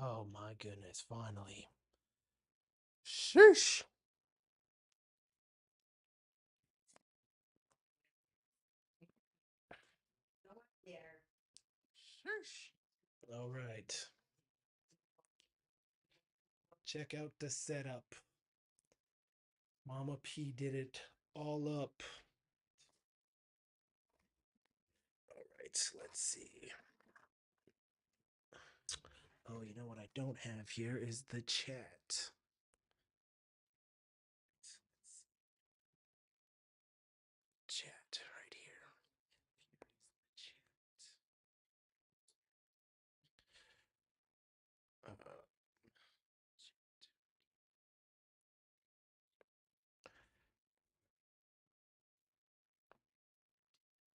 Oh my goodness, finally. Sheesh. Sheesh. All right. Check out the setup. Mama P did it all up. All right, let's see. Oh, you know what I don't have here is the chat. Chat right here.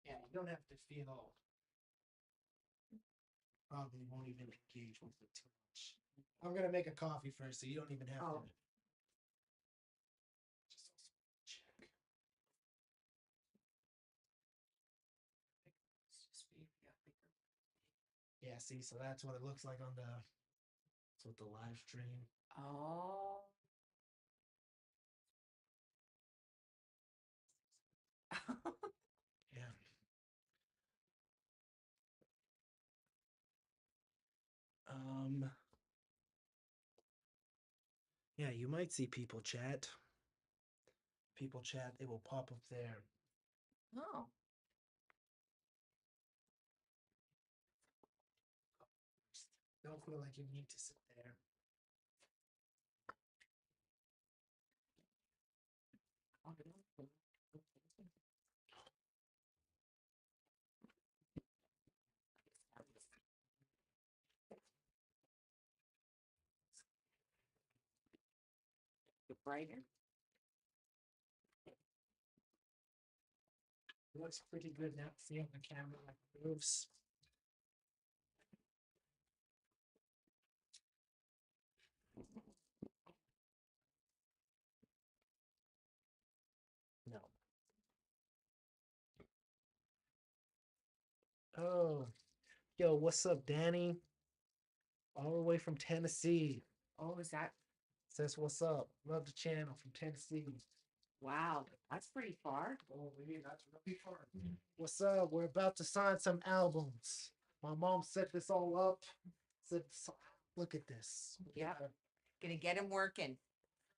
Yeah, you don't have to feel. Probably won't even engage with it too much. I'm gonna make a coffee first, so you don't even have to. Just also check. Yeah, see, so that's what it looks like on the. That's what the live stream. Oh. Yeah. Yeah, you might see people chat. People chat, it will pop up there. Oh. Don't feel like you need to sit there. Brighter. It looks pretty good now. See on the camera like it moves. No. Oh, yo, what's up, Danny? All the way from Tennessee. Oh, is that? Says, what's up? Love the channel from Tennessee. Wow, that's pretty far. Oh, yeah, that's really far. What's up? We're about to sign some albums. My mom set this all up. Said, look at this. Yeah. Gonna get him working.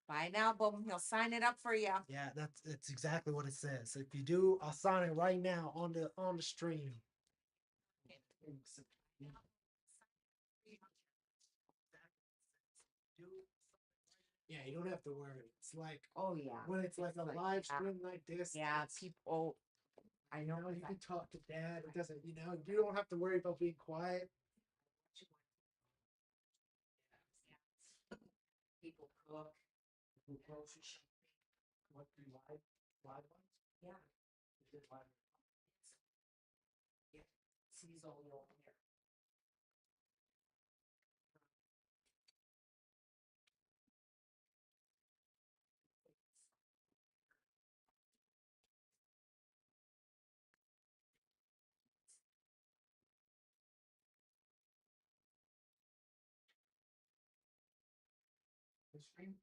Buy an album, he'll sign it up for you. Yeah, that's exactly what it says. If you do, I'll sign it right now on the stream. Yeah, you don't have to worry. It's like, oh yeah, when it's like a live stream like this. Yeah, people. I know. You can talk to dad. It doesn't. You don't have to worry about being quiet. People cook. Grocery shopping. What do live ones? Yeah. Is it live? Yeah. Sees all over here. The stream.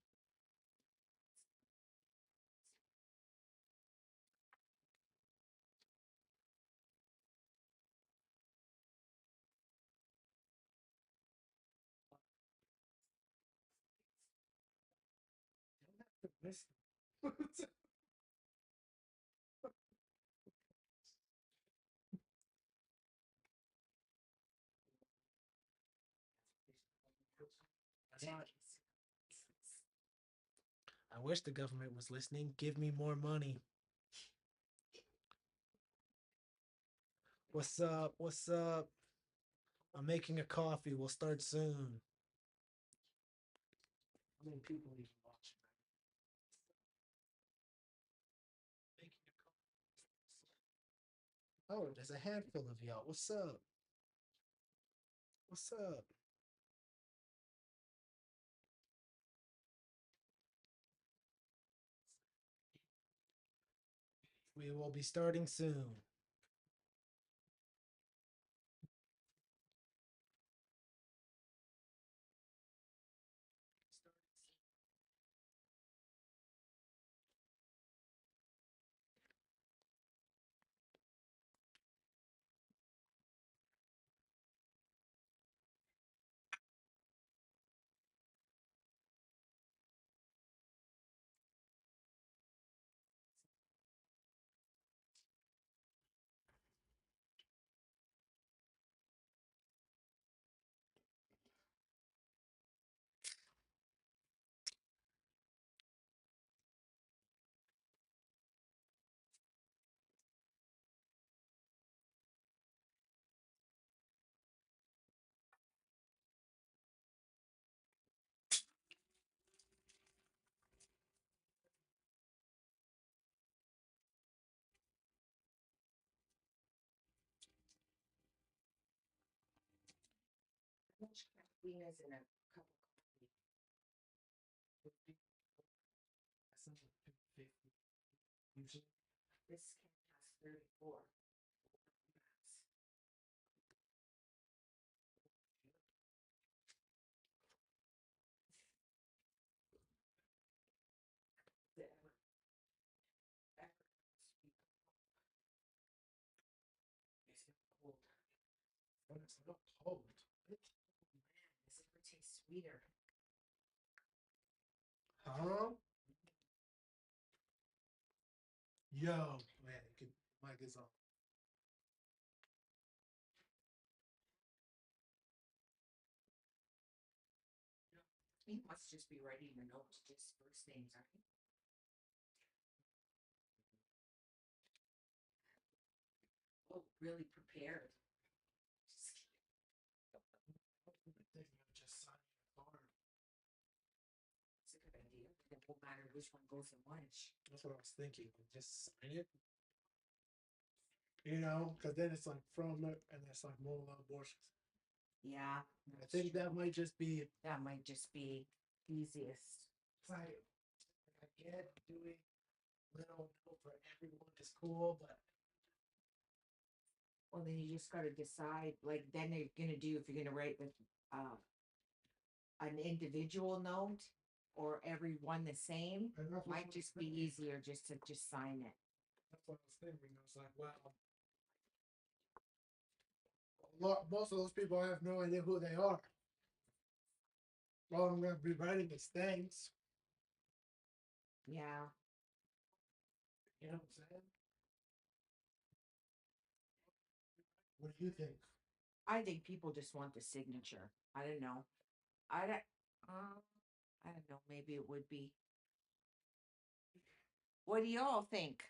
I wish the government was listening. Give me more money. What's up? What's up? I'm making a coffee. We'll start soon. How many people even watching? Oh, there's a handful of y'all. What's up? What's up? We will be starting soon. Peanuts and a cup of coffee. That's not like 50 usually. This can has 34. The effort sweet. It's not cold. But it's not cold. Man, this ever tastes sweeter. Huh? Yo, man, mic is on. He must just be writing a note to just first names, aren't he? Oh, really prepared. Just kidding. I think I'm just signing a card. It's a good idea. It won't matter which one goes in which. That's what I was thinking. Just sign it. You know, because then it's like from it, and it's like more abortions. Yeah. I think that might just be That might just be easiest. like I get doing little note for everyone is cool, but Well, then you just gotta decide, like, then you're gonna do, if you're gonna write with, an individual note or everyone the same, and that's what I might was just be thinking. easier just to just sign it. That's what I was thinking. I was like, wow. Most of those people have no idea who they are. All I'm going to be writing is thanks. Yeah. You know what I'm saying? What do you think? I think people just want the signature. I don't know. I don't, I don't know. Maybe it would be. What do y'all think?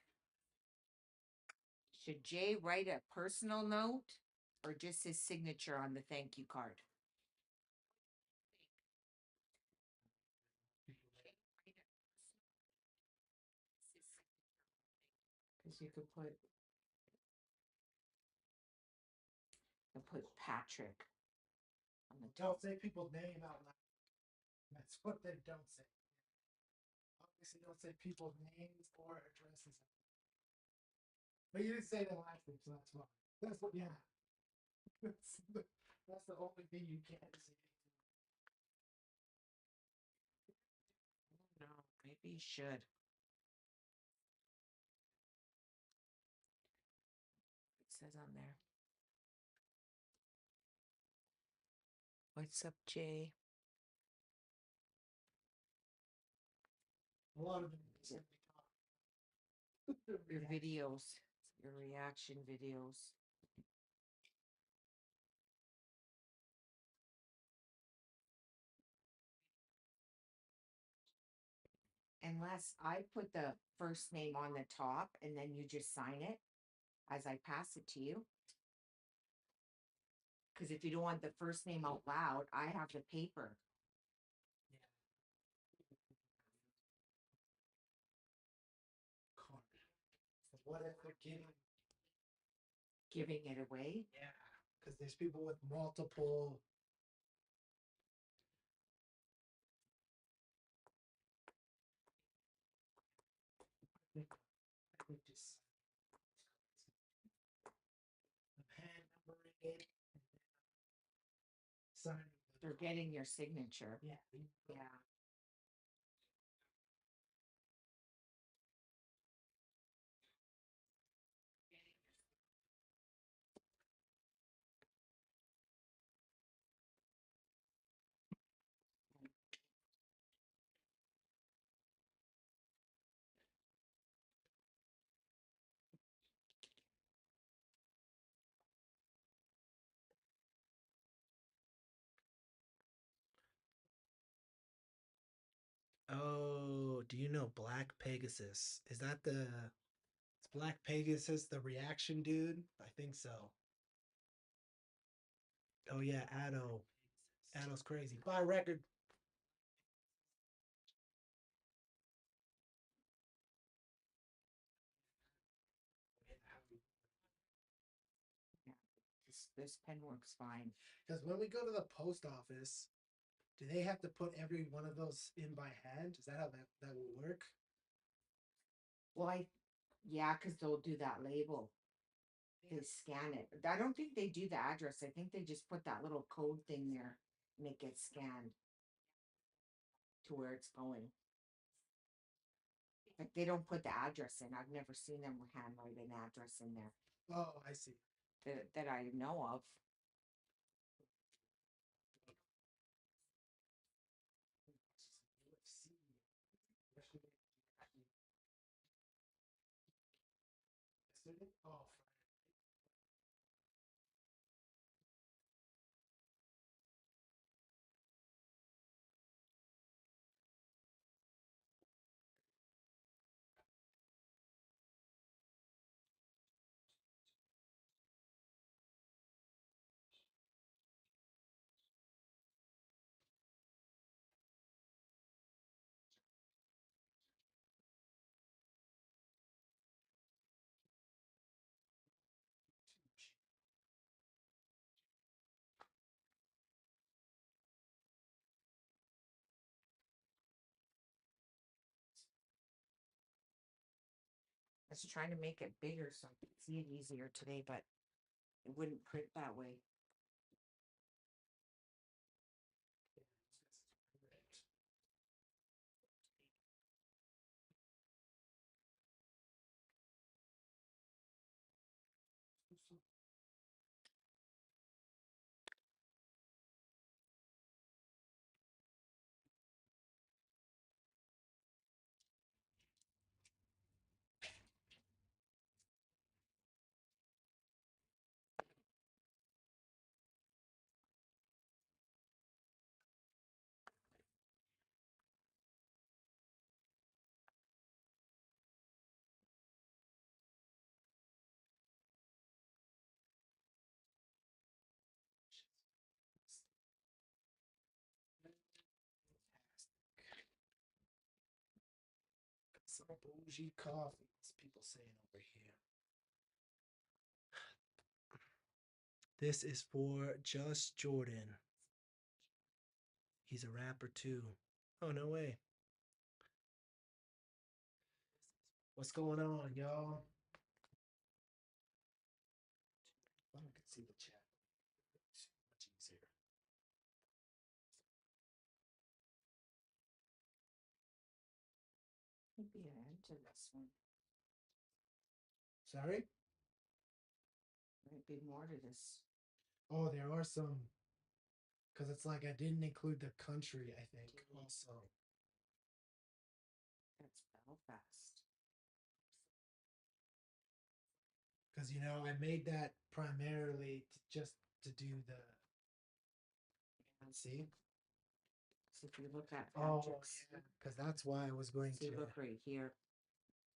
Should Jay write a personal note or just his signature on the thank you card? Because you could put Patrick on the Don't top. say people's name out loud. That's what they don't say. Obviously, don't say people's names or addresses. But you didn't say the last name, so that's fine. That's what, yeah. That's the only thing you can't say. No, maybe you should. It says on there. What's up, Jay? A lot of them say Your videos, your reaction videos. Unless I put the first name on the top and then you just sign it as I pass it to you. Because if you don't want the first name out loud, I have the paper. card. So what if they're Giving it away. yeah, because there's people with multiple. I think just the hand numbering it, and then signing the They're getting your signature. yeah. Yeah. Oh, do you know Black Pegasus? Is that the it's Black Pegasus, the reaction dude? I think so. Oh yeah, Addo. Addo's crazy. Buy a record. This pen works fine. Because when we go to the post office, do they have to put every one of those in by hand? Is that how that will work? Well, yeah, because they'll do that label. They scan it. I don't think they do the address. I think they just put that little code thing there and it gets scanned to where it's going. Like they don't put the address in. I've never seen them handwrite an address in there Oh, I see. that I know of. Yesterday? Oh, I was trying to make it bigger so I could see it easier today, but it wouldn't print that way. some bougie coffee. What's people saying over here? This is for JusJrdn. He's a rapper too. Oh, no way. What's going on, y'all? I can see the chat. It's much easier. Maybe into this one. Sorry? Might be more to this. Oh, there are some. Because it's like I didn't include the country, I think, also. That's Belfast. Because, you know, I made that primarily just to do the. See? So if you look at Oh, Patrick's, yeah. Because that's why I was going see, to. look right here,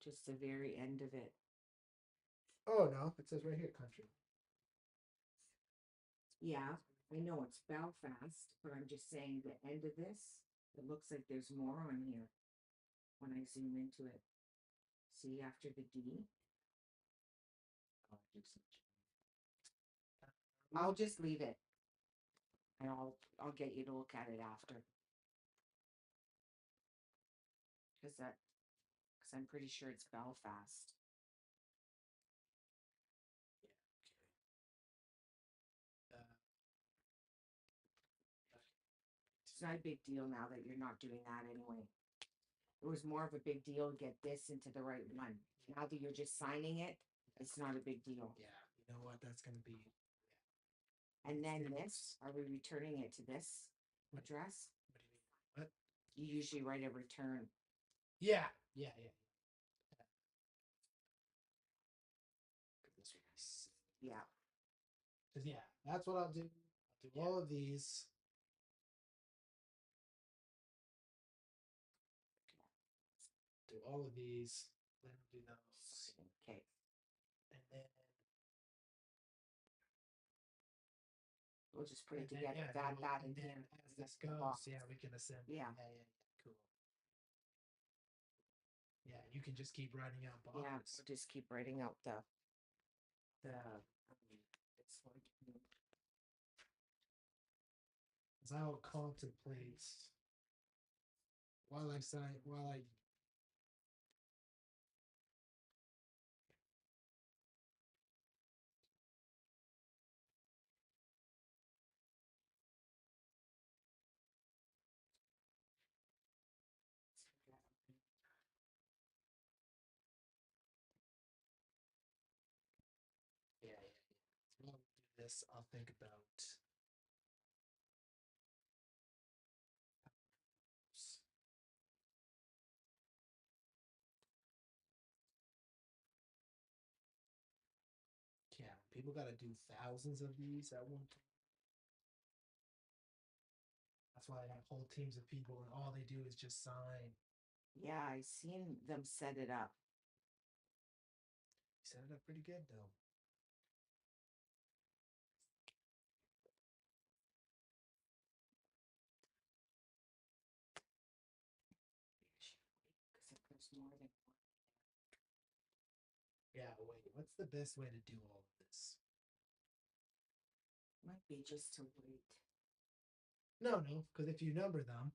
just the very end of it. Oh, no. It says right here, country. Yeah, I know it's Belfast, but I'm just saying the end of this, it looks like there's more on here when I zoom into it. See, after the D? I'll just leave it. And I'll get you to look at it after. Because I'm pretty sure it's Belfast. It's not a big deal now that you're not doing that anyway. It was more of a big deal to get this into the right one. Now that you're just signing it, it's not a big deal. Yeah, you know what? That's going to be. And then this, are we returning it to this address? What do you mean? What? You usually write a return. Yeah. Yeah. Because, yeah, that's what I'll do. I'll do all of these. Do all of these. Then I'll do those. Okay. And then. We'll just put it then, together. yeah, that and and then here. as this goes, yeah, we can assemble. Yeah. Cool. Yeah, you can just keep writing out boxes. Yeah, we'll just keep writing out the it's As I will contemplate while I sign, while I yeah. While we do this, I'll think about yeah, people got to do thousands of these at one time. That's why I have whole teams of people, and all they do is just sign. Yeah, I seen them set it up. You set it up pretty good, though. Because if there's more than one. Yeah, wait, what's the best way to do all of this? Might be just to wait. No, because if you number them,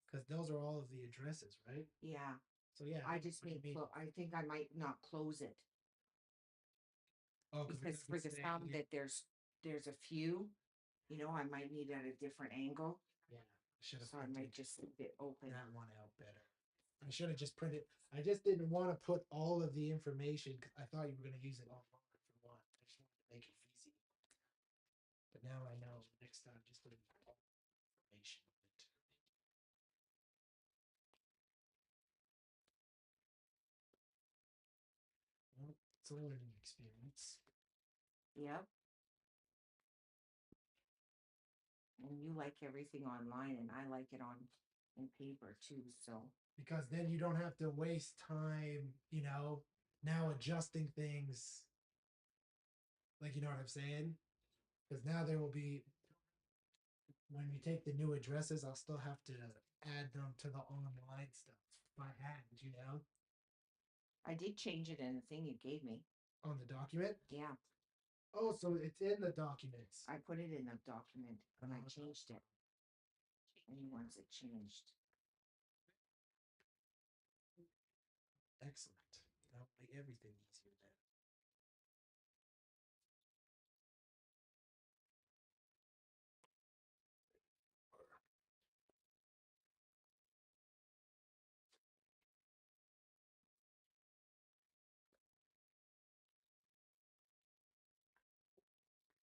because those are all of the addresses, right? Yeah. So yeah, I just what do you may mean? I think I might not close it. Oh, Because for the some that there's a few, I might need at a different angle. yeah, I should have So I might just leave it open. that one out better. I should have just printed. I just didn't want to put all of the information because I thought you were going to use it online for one. I just wanted to make it easy. But now I know next time just put all the information in it. Well, it's a learning experience. Yep. And you like everything online, and I like it in paper too. So Because then you don't have to waste time, now adjusting things. Like, you know what I'm saying? Because now there will be, when you take the new addresses, I'll still have to add them to the online stuff by hand. I did change it in the thing you gave me. On the document. Yeah. Oh, so it's in the documents. I put it in the document, but I changed it. And once it changed. Excellent. That'll make everything easier then.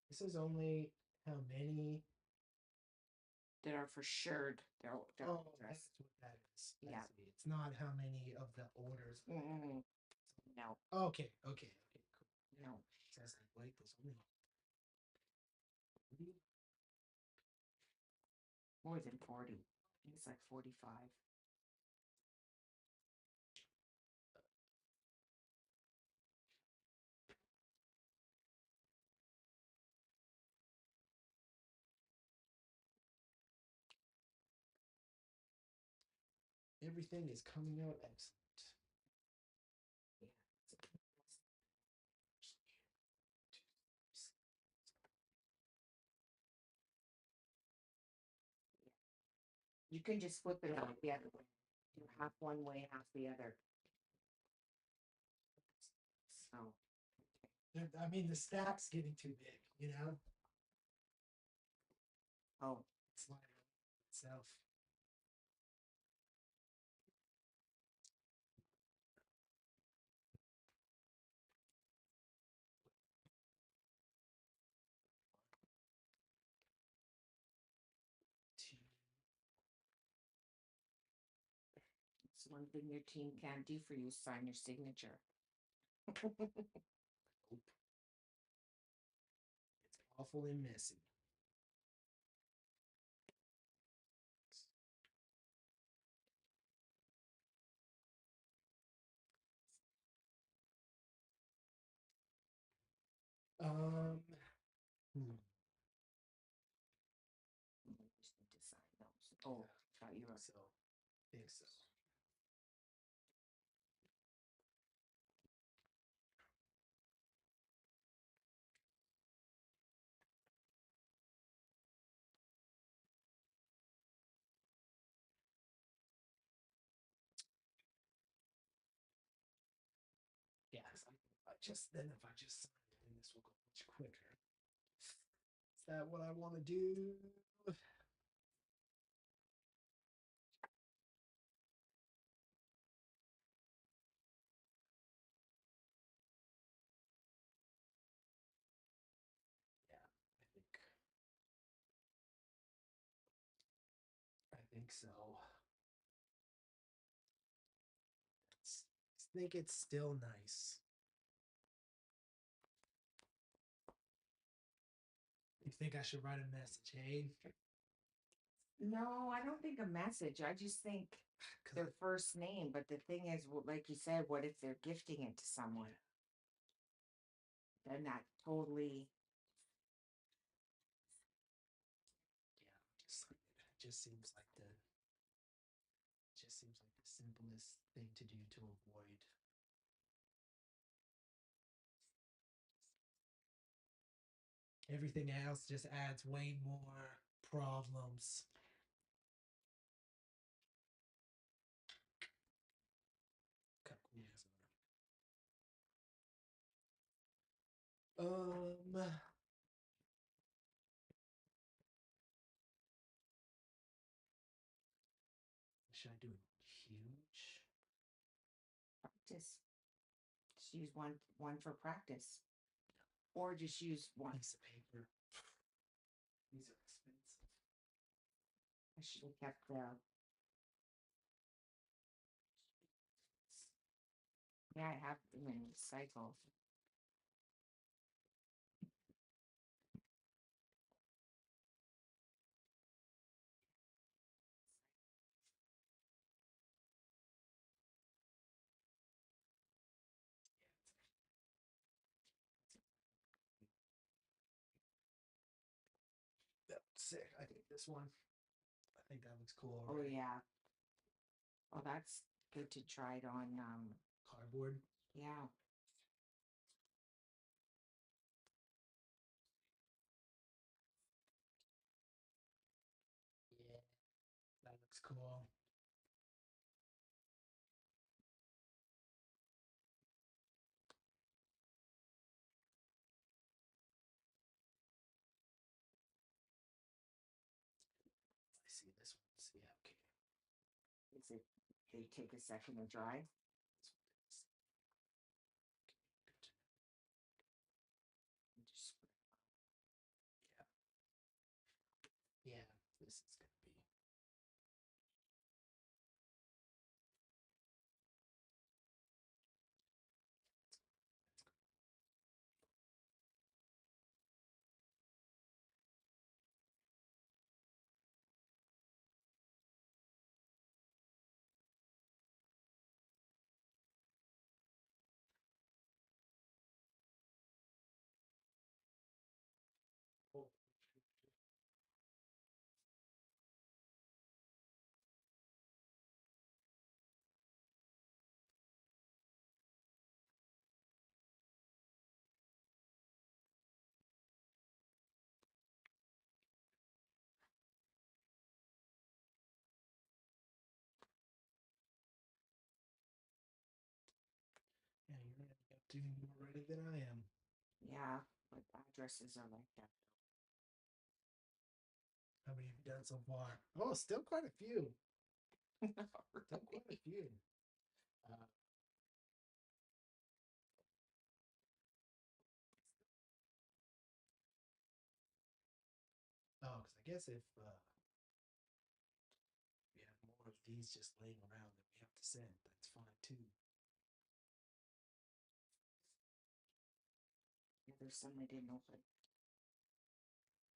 This is only how many. That are for sure. They're Oh, that's what that is. Yeah. It's not how many of the orders. No. Okay, cool. No. So I was like, wait, there's only More than 40. I think it's like 45. everything is coming out excellent. Yeah. You can just flip it out the other way. Do half one way, half the other. So I mean, the stack's getting too big. oh, It's like itself. it's one thing your team can't do for you, sign your signature. It's awfully messy. Hmm. You just need to sign those. Oh, thought you were. So, think so. Yeah, if I just sign it, then this will go much quicker. Is that what I want to do? Yeah, I think so. I think it's still nice. You think I should write a message, hey? No, I don't think a message. I just think their first name. But the thing is, like you said, what if they're gifting it to someone? Then that totally. Yeah, just seems like the simplest thing to do to avoid. Everything else just adds way more problems. Should I do it huge? Practice. Just use one for practice, or just use one piece of paper. These are expensive. I should have kept the. Yeah, I have them in recycle. That's sick. I think this one. I think that looks cool. Oh Already. yeah. Well, that's good to try it on. Cardboard. Yeah. Yeah, that looks cool. I see this one. Yeah, okay. Is it? They take a second to dry. Just Yeah, this is gonna be. Oh. Yeah, you're doing more ready than I am. yeah, but addresses are like that. How many have you done so far? Oh, still quite a few. Still quite a few. Oh, because I guess if we have more of these just laying around that we have to send, that's fine too. Yeah, there's some I didn't open.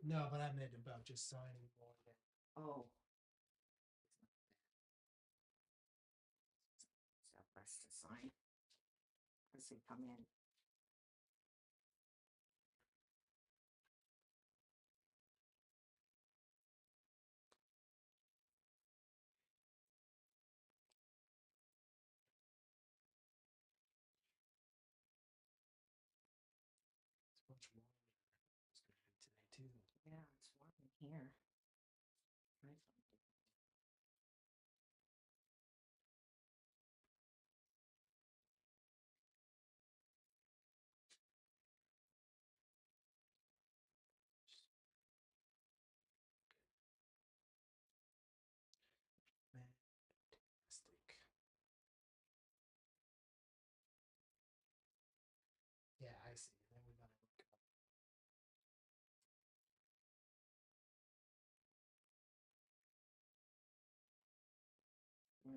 No, but I meant about just signing more than. Oh. So press to sign as they come in. It's much warmer. It's going to be today too. Yeah, it's warm in here. Right.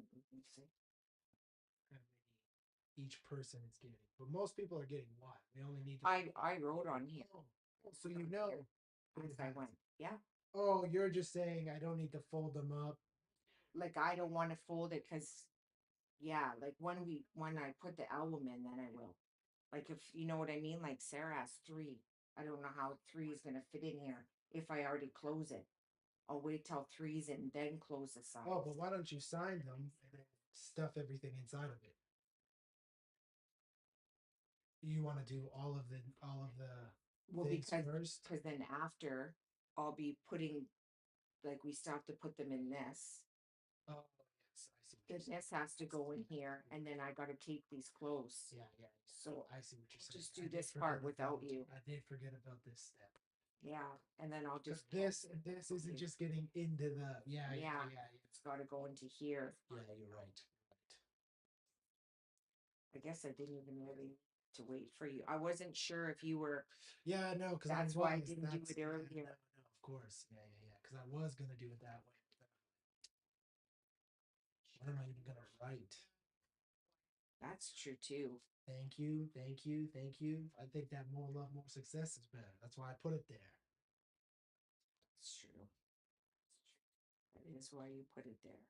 how many each person is getting. But most people are getting what? We only need to. I wrote on here Oh, so you know. as I went. Yeah. Oh, you're just saying I don't need to fold them up. Like I don't want to fold it because yeah, like when I put the album in, then I will. Like if you know what I mean, like Sarah has three. I don't know how three is gonna fit in here if I already close it. I'll wait till three's and then close the side. Oh, but why don't you sign them and then stuff everything inside of it? You want to do all of the Well, things because first? then after I'll be putting like we still have to put them in this. Oh, yes, I see. Then this has to go in here, and then I got to keep these close. Yeah, yeah, yeah. So I see what you're saying. just do I did this part forget without about- you. I did forget about this step. Yeah, and then I'll Because just this isn't just getting into the yeah. It's got to go into here. Yeah, you're right. I guess I didn't even really to wait for you. I wasn't sure if you were. Yeah, no, because That's why I didn't do it earlier. Yeah, no, of course. Yeah, yeah, yeah. Because I was gonna do it that way. What am I even gonna write? That's true too. Thank you, thank you, thank you. I think that more love, more success is better. That's why I put it there. That's true. That is why you put it there.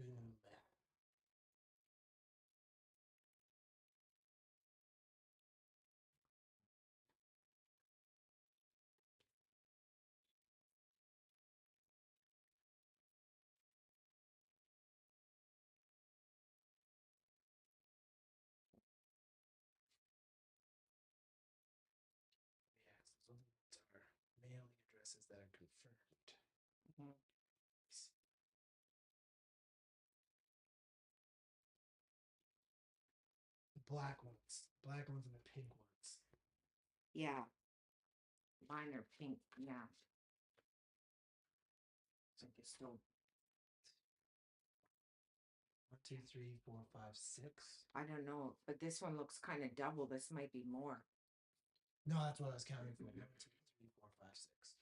Mm. Yes, those are mailing addresses that are confirmed. Mhm. The black ones, and the pink ones. Yeah. Mine are pink now. So I guess still. 1, 2, 3, 4, 5, 6. I don't know, but this one looks kind of double. This might be more. No, that's what I was counting for. 1, 2, 3, 4, 5, 6.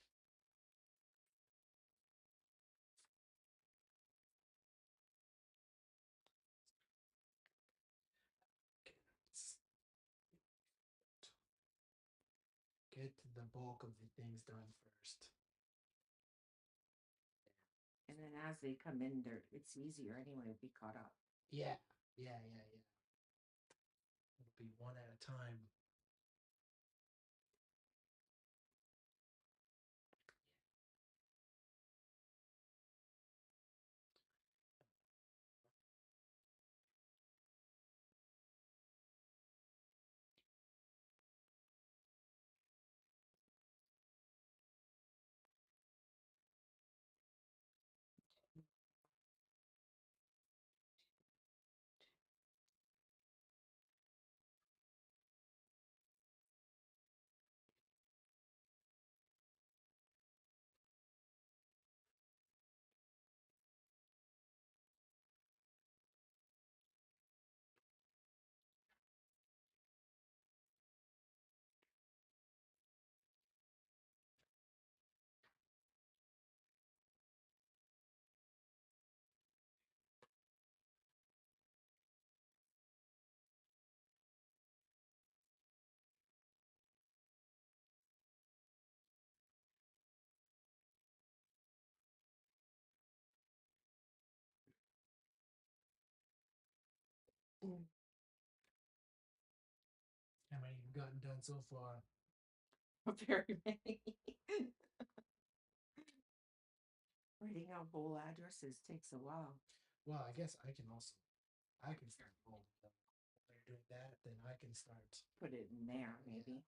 Okay, get the bulk of the things done first. And then as they come in, it's easier anyway to be caught up. Yeah, yeah, yeah, yeah. It'll be one at a time. you've gotten done so far? Very many. Writing out whole addresses takes a while. Well, I guess I can start folding them. If they're doing that, then I can start. Put it in there, maybe.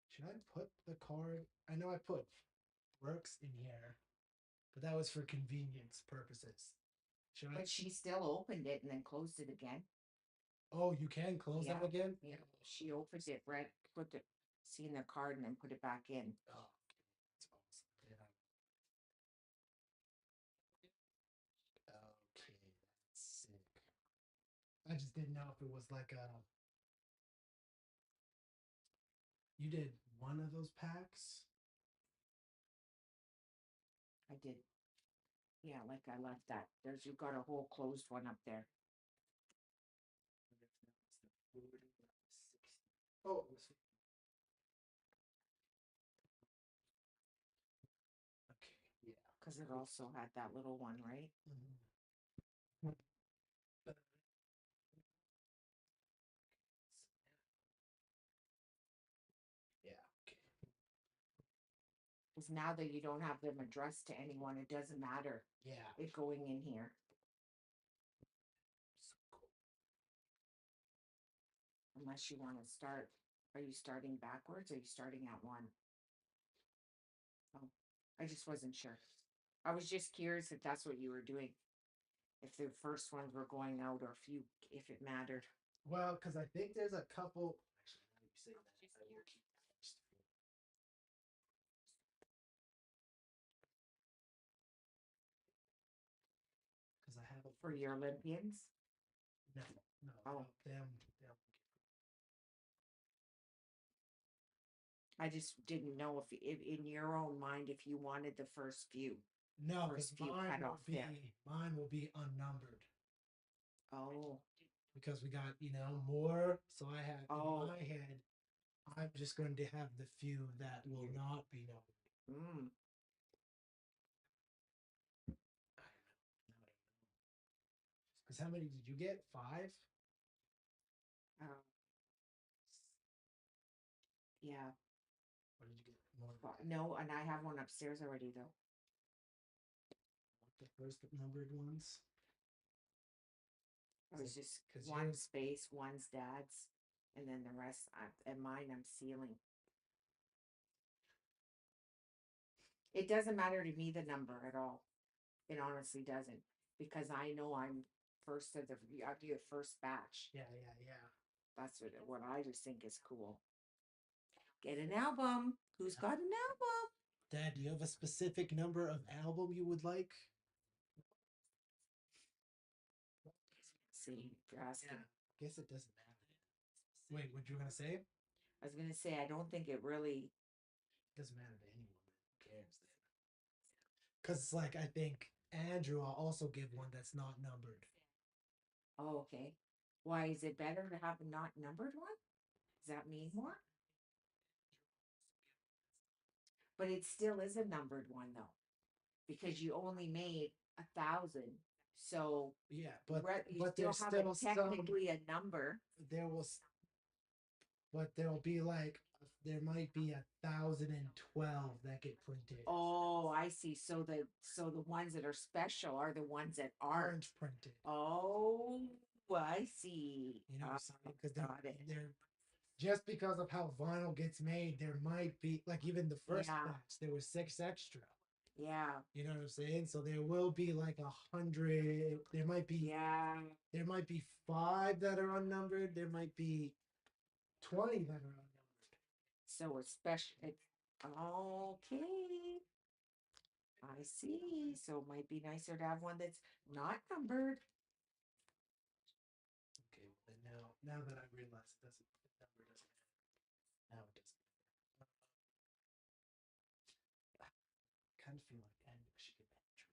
Should I put the card? I know I put works in here, but that was for convenience purposes. Should I? But she still opened it and then closed it again. Oh, you can close that Yeah. again? Yeah, she opened it, right? Put the seen the card and then put it back in. Oh, that's awesome. Yeah. Okay, that's sick. I just didn't know if it was like a. You did one of those packs? I did. Yeah, like I left that. There's you got a whole closed one up there. Oh, it was. Okay, yeah. Because it also had that little one, right? Mhm. Yeah, okay. Because now that you don't have them addressed to anyone, it doesn't matter Yeah. it going in here. So cool. Unless you want to start. Are you starting backwards or are you starting at one? Oh, I just wasn't sure. I was just curious if that's what you were doing. If the first ones were going out or if it mattered. Well, because I think there's a couple. Actually, now you say that, I will keep that first. Because I have a. For your Olympians? No, no. Oh. Them. I just didn't know if in your own mind, if you wanted the first few. No, because First few cut off there. mine will be unnumbered Oh, because we got more. So I have Oh. in my head, I'm just going to have the few that will not be numbered. mm. Because how many did you get? 5? Yeah. Or did you get more? No, and I have one upstairs already though. The first numbered ones. It was just 'cause one yours- space, one's dad's, and then the rest. And mine, I'm sealing. It doesn't matter to me the number at all. It honestly doesn't, because I know I'm first of the. I'll be a first batch. Yeah. That's what I just think is cool. Get an album. Who's got an album? Dad, do you have a specific number of album you would like? See, if you're asking. I guess it doesn't matter. Wait, what you were gonna say? I was gonna say I don't think it really. Doesn't matter to anyone. Who cares then? Because like I think Andrew, I'll also give one that's not numbered. Oh, okay. Why is it better to have a not numbered one? Does that mean more? But it still is a numbered one though, because you only made 1,000. So Yeah, but you there's have still technically a number. There was, but there'll be like there might be 1,012 that get printed. Oh, I see. So the ones that are special are the ones that aren't printed. Oh, I see. You know what I'm saying? Because Got it. they're just because of how vinyl gets made, there might be like even the first Yeah. batch, there was 6 extra. Yeah. You know what I'm saying? So there will be like 100. There might be There might be 5 that are unnumbered. There might be 20 that are unnumbered. So it's special. Okay. I see. So it might be nicer to have one that's not numbered. Okay, well then now that I realize the number doesn't matter. Now it doesn't matter. I kind of feel like Andrew should get Andrew.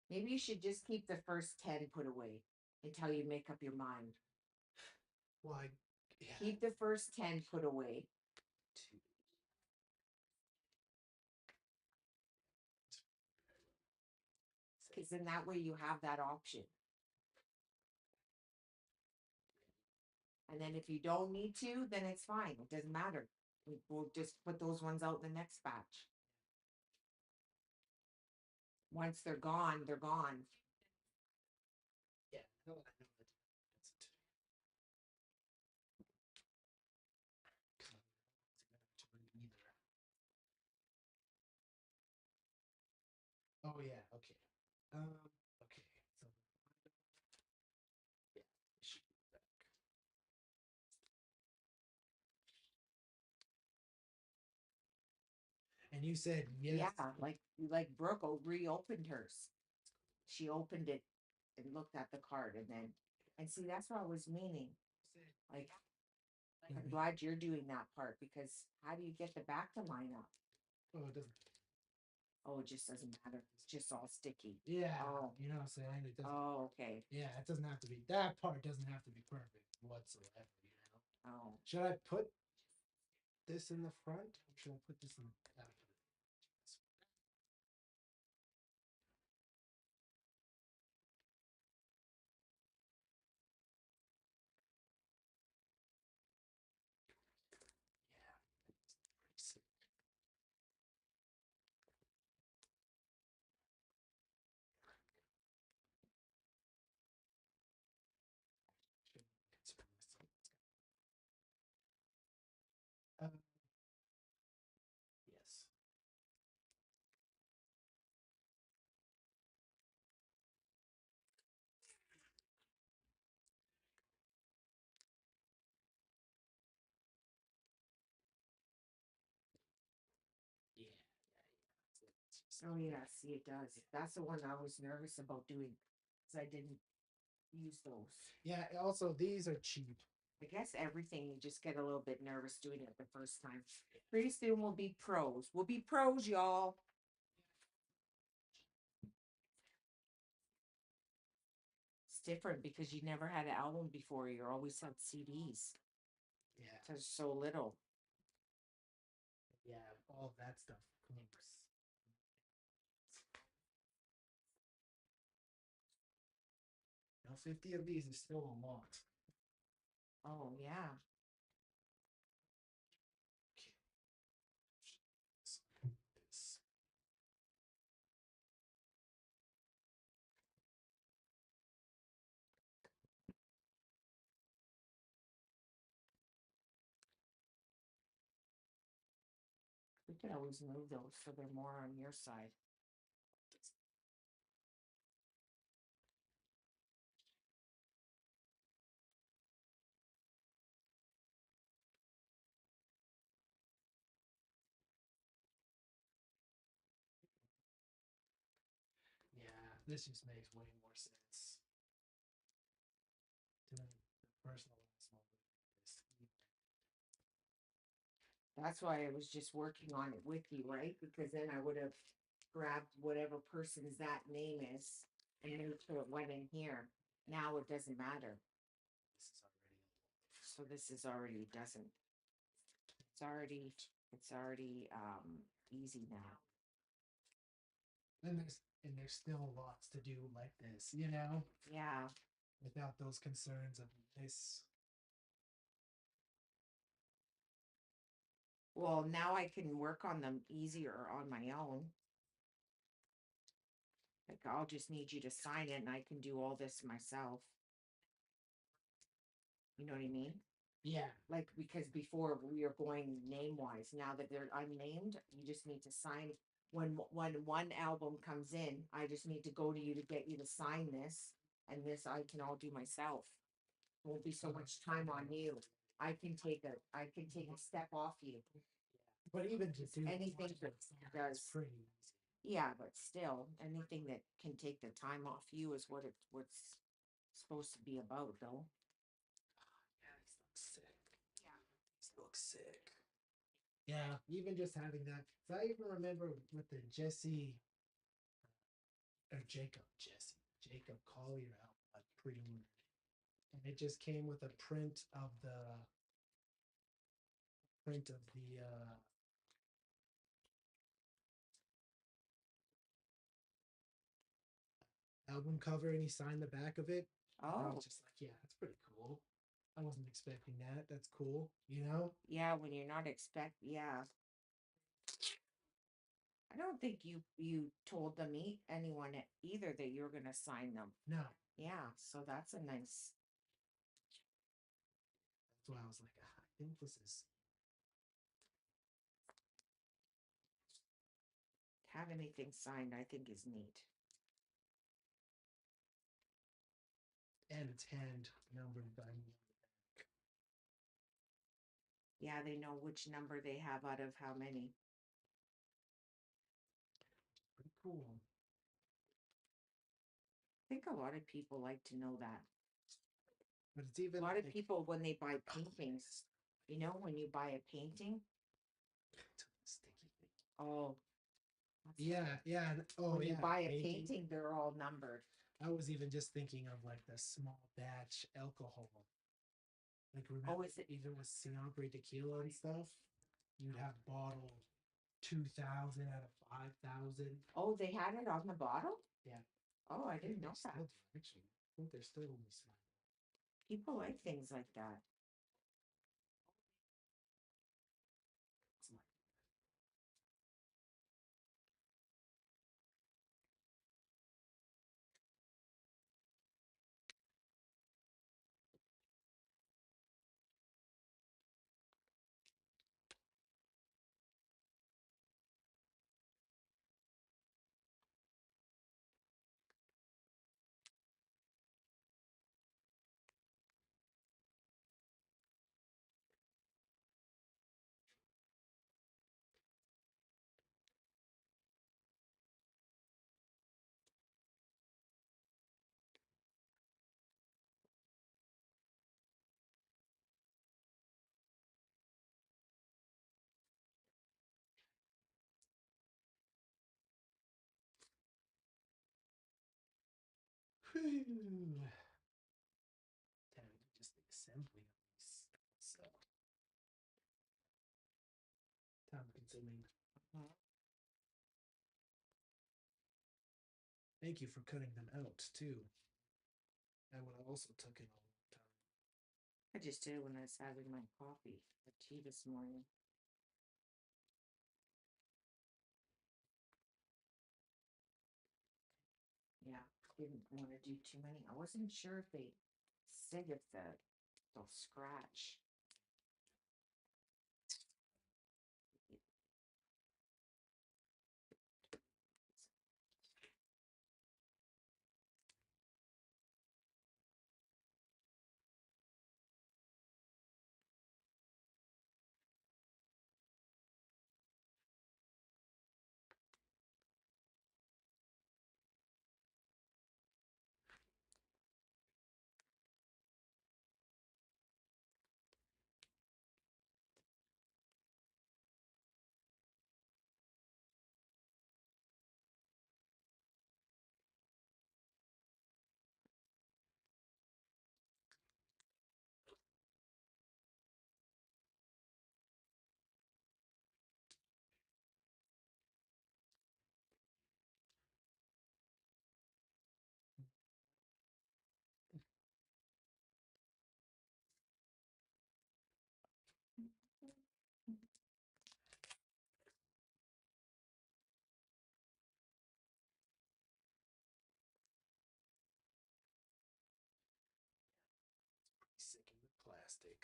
Maybe you should just keep the first 10 put away until you make up your mind. Well, Yeah. Keep the first 10 put away. Two. Because in that way you have that option. And then if you don't need to, then it's fine. It doesn't matter. We'll just put those ones out in the next batch. Once they're gone, they're gone. Yeah, I know that. That's it. Either. Oh yeah, okay. Okay. So yeah, it should be back. And you said yes. Yeah, like Brooke reopened hers. She opened it and looked at the card and see that's what I was meaning. Like I'm glad you're doing that part because how do you get the back to line up? Oh, it doesn't. Oh, it just doesn't matter. It's just all sticky. Yeah. Oh. You know what I'm saying? It doesn't. Oh, okay. Yeah, it doesn't have to be. That part doesn't have to be perfect whatsoever. You know. Oh. Should I put this in the front? Or should I put this in the back? Yeah, it's pretty sick. Yes. Yeah. Oh yeah, see it does. That's the one I was nervous about doing because I didn't use those. Yeah. Also, these are cheap. I guess everything you just get a little bit nervous doing it the first time. Pretty soon we'll be pros. We'll be pros, y'all. It's different because you never had an album before. You always had CDs. Yeah. There's so little. Yeah, all of that stuff comes. Now, 50 of these is still a lot. Oh yeah. Okay. This. We could always move those so they're more on your side. Yeah, this just makes way more sense. To me, the personalized one would be this. That's why I was just working on it with you, right? Because then I would have grabbed whatever person's that name is and made sure it went in here. Now it doesn't matter. This is already. So this is already doesn't. It's already easy now. And there's still lots to do like this, you know, Yeah. without those concerns of this. Well, now I can work on them easier on my own. Like I'll just need you to sign it and I can do all this myself. You know what I mean? Yeah. Like because before we were going name wise. Now that they're unnamed, you just need to sign when one album comes in. I just need to go to you to get you to sign this, and this I can all do myself. Won't be so much time on you. I can take a step off you. But even to do Anything that does pretty easy. Yeah, but still, anything that can take the time off you is what's supposed to be about, though. Yeah, these look sick. Yeah. These look sick. Yeah, even just having that. So I even remember with the Jacob Collier album, like pre-ordered. And it just came with a print of the print of the album cover, and he signed the back of it. I Oh, was just like, yeah, that's pretty cool. I wasn't expecting that. That's cool, you know? yeah. When you're not yeah. I don't think you told them anyone either that you were gonna sign them. No. Yeah, so that's a nice. That's why I was like, I think this is. Have anything signed, I think is neat. And it's hand numbered by me. Yeah, they know which number they have out of how many. Pretty cool. I think a lot of people like to know that. But it's even A lot of like, people, when they buy paintings, you know, when you buy a painting, sticky thing. oh, Yeah, yeah. Oh, when yeah. you buy a painting, they're all numbered. I was even just thinking of like the small batch alcohol. Like remember, is it? even with Siempre tequila and stuff, you'd have bottle 2,000 out of 5,000. Oh, they had it on the bottle? Yeah. Oh, I didn't They know still that. do, actually. I think they're still only small. People like things like that. It's like, whew. Time to just the assembly of these. So time consuming. Thank you for cutting them out too. That would have also taken a long time. I just did when I was having my coffee, or tea this morning. Yeah, didn't want to do too many. I wasn't sure if they said if they'll scratch. Sick of the plastic.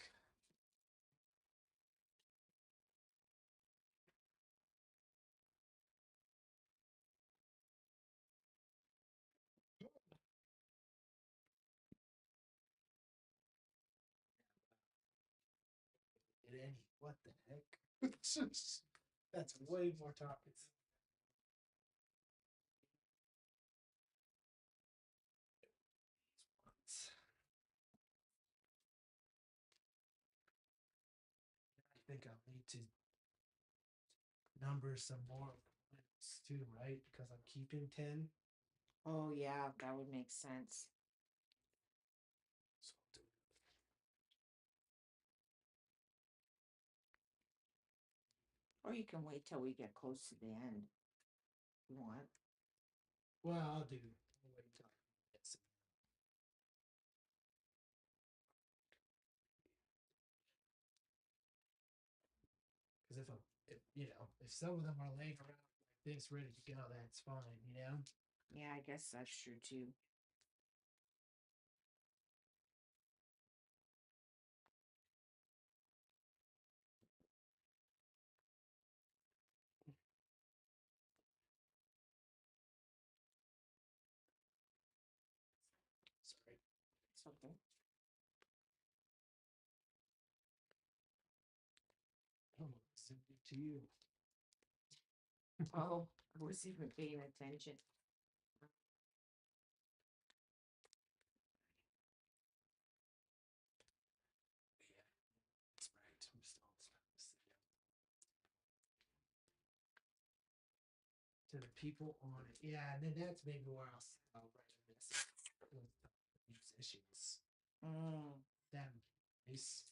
What the heck? That's way more topics. I think I'll need to number some more points too, right? Because I'm keeping 10. Oh yeah, that would make sense. So I'll do Or you can wait till we get close to the end. You want? Well, I'll do. I'll wait until it's because if you know, if some of them are laying around like this, ready to go, that's fine. You know. Yeah, I guess that's true too. Sorry. It's okay. I'm gonna send it to you. Oh, I wasn't even paying attention. Yeah, that's right. I'm still to the people on it. Yeah, and then that's maybe where I'll write a message with the musicians. Them nice.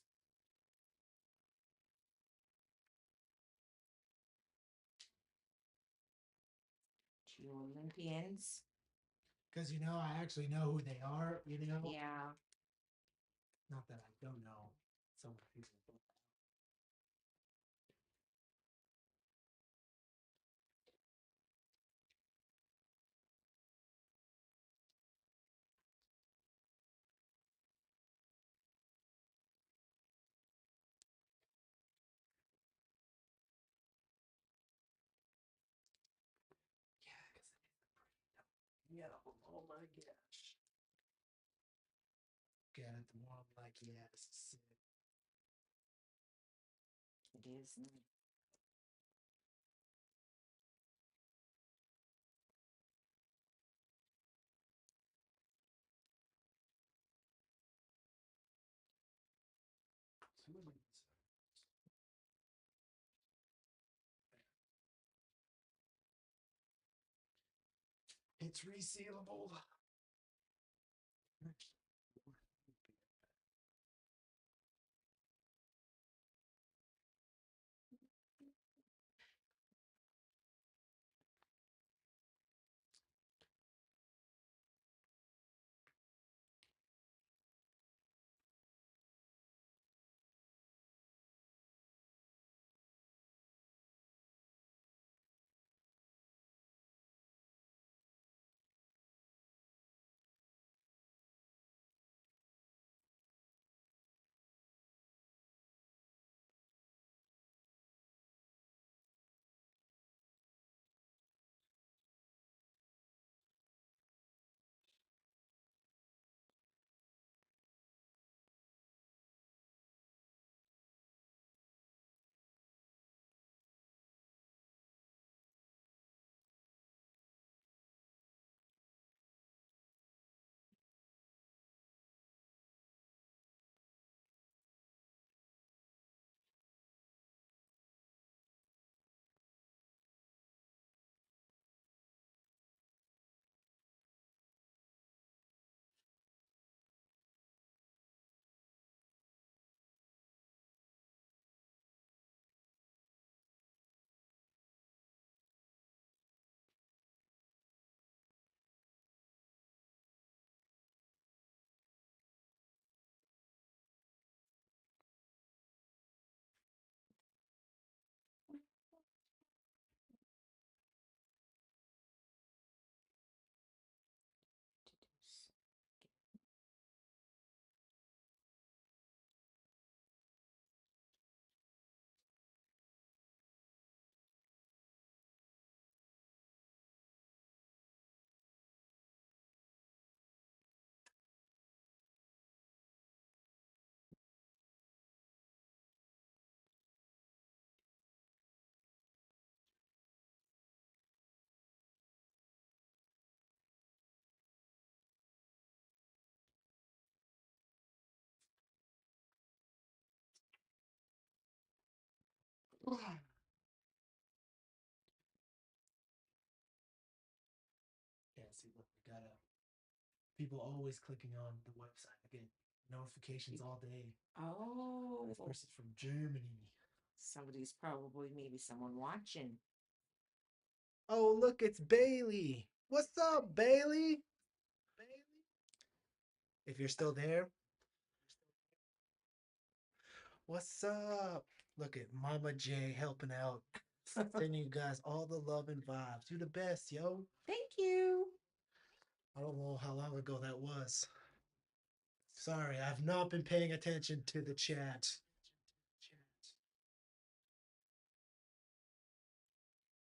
Olympians. Because you know, I actually know who they are. You know. Yeah. Not that I don't know some of the people. But yeah, because yeah, oh my gosh. Get it the more I'm like, yeah, this is sick. It is. It's resealable. Yeah, see, look, we got people always clicking on the website. I get notifications all day. Oh. This person's from Germany. Somebody's probably maybe someone watching. Oh, look, it's Bailey. What's up, Bailey? If you're still there, what's up? Look at Mama J helping out. Sending you guys all the love and vibes. You the best, yo. Thank you. I don't know how long ago that was. Sorry, I've not been paying attention to the chat.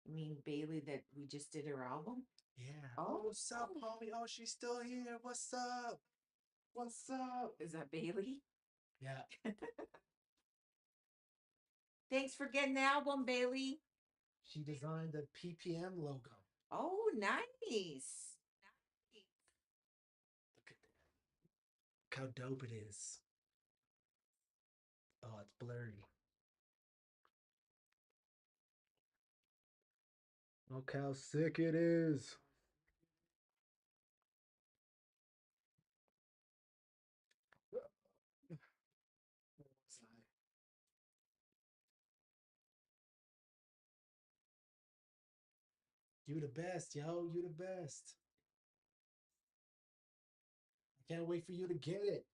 You mean Bailey that we just did her album? Yeah. Oh. What's up, homie? Oh, she's still here. What's up? What's up? Is that Bailey? Yeah. Thanks for getting the album, Bailey. She designed the PPM logo. Oh, nice. Look at that. Look how dope it is. Oh, it's blurry. Look how sick it is. You the best, yo. You the best. I can't wait for you to get it.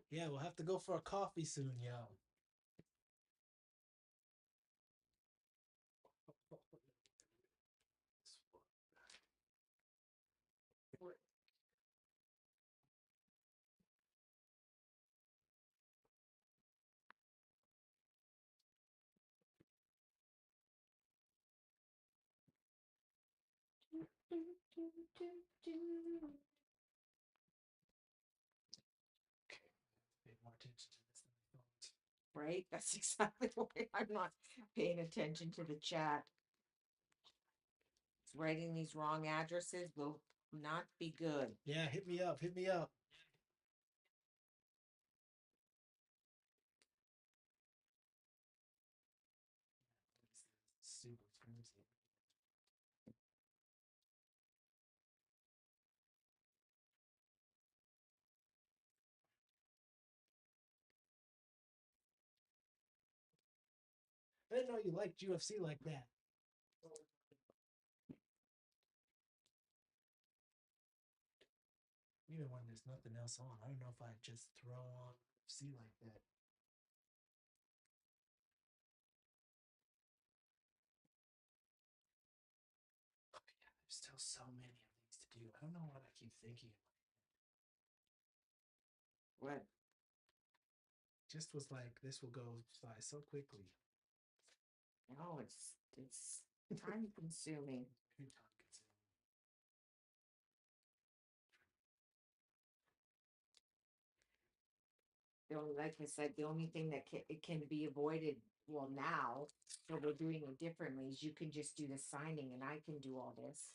Yeah, we'll have to go for a coffee soon, yo. Pay more attention to this than I thought. Right? That's exactly why I'm not paying attention to the chat. Writing these wrong addresses will not be good. Yeah, hit me up. Hit me up. Super flimsy. I didn't know you liked UFC like that. Even when there's nothing else on, I don't know if I'd just throw on UFC like that. Oh, yeah, there's still so many of these to do. I don't know what I keep thinking. What? Just was like, this will go by so quickly. No, it's time consuming. Very time consuming. Like I said, the only thing that it can be avoided, well, now, so we're doing it differently, is you can just do the signing and I can do all this.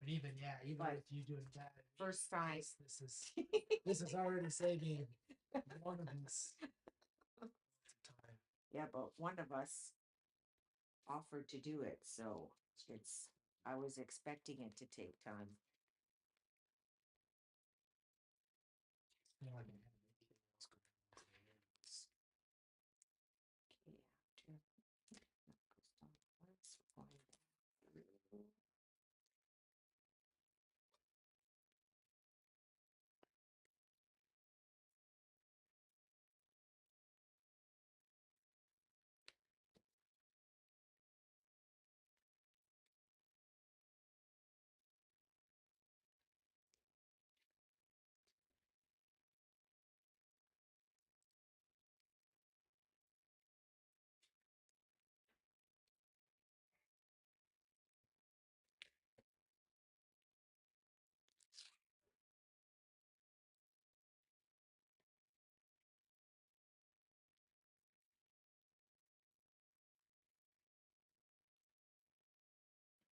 But even even But with you doing that, first time. This is already saving one of us time. Yeah, but one of us offered to do it, so I was expecting it to take time. You know, I can have anything else going on today. It's- Let's find through.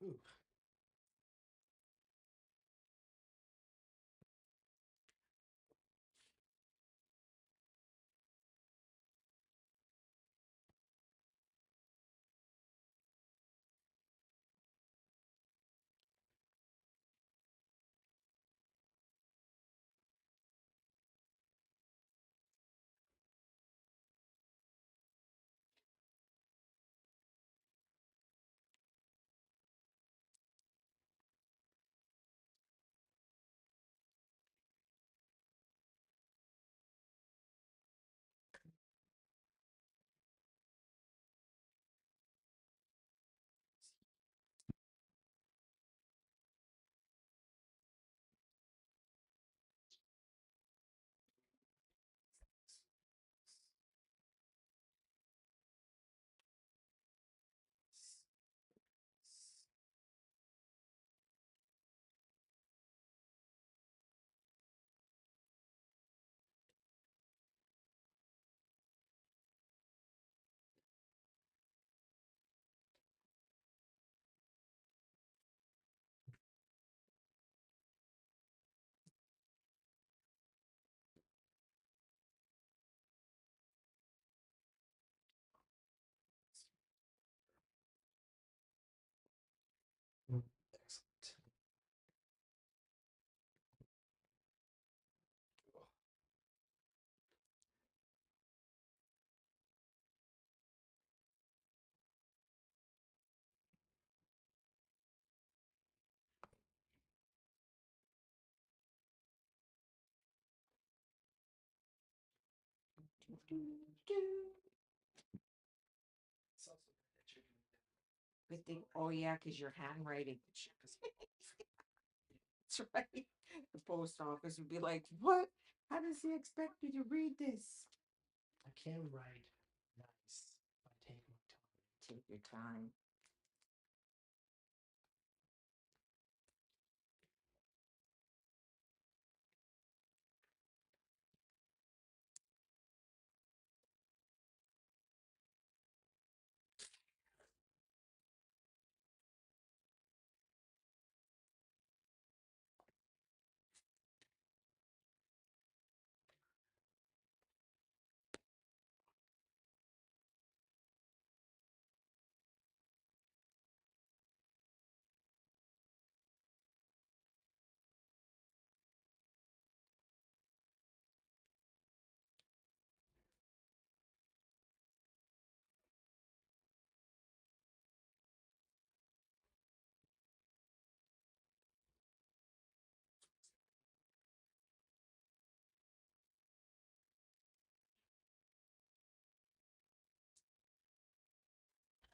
Ooh. It's also good that you're doing that. Good thing. Oh yeah, because you're handwriting. That's right. The post office would be like, "What? How does he expect me to read this?" I can write nice if I take my time. Take your time.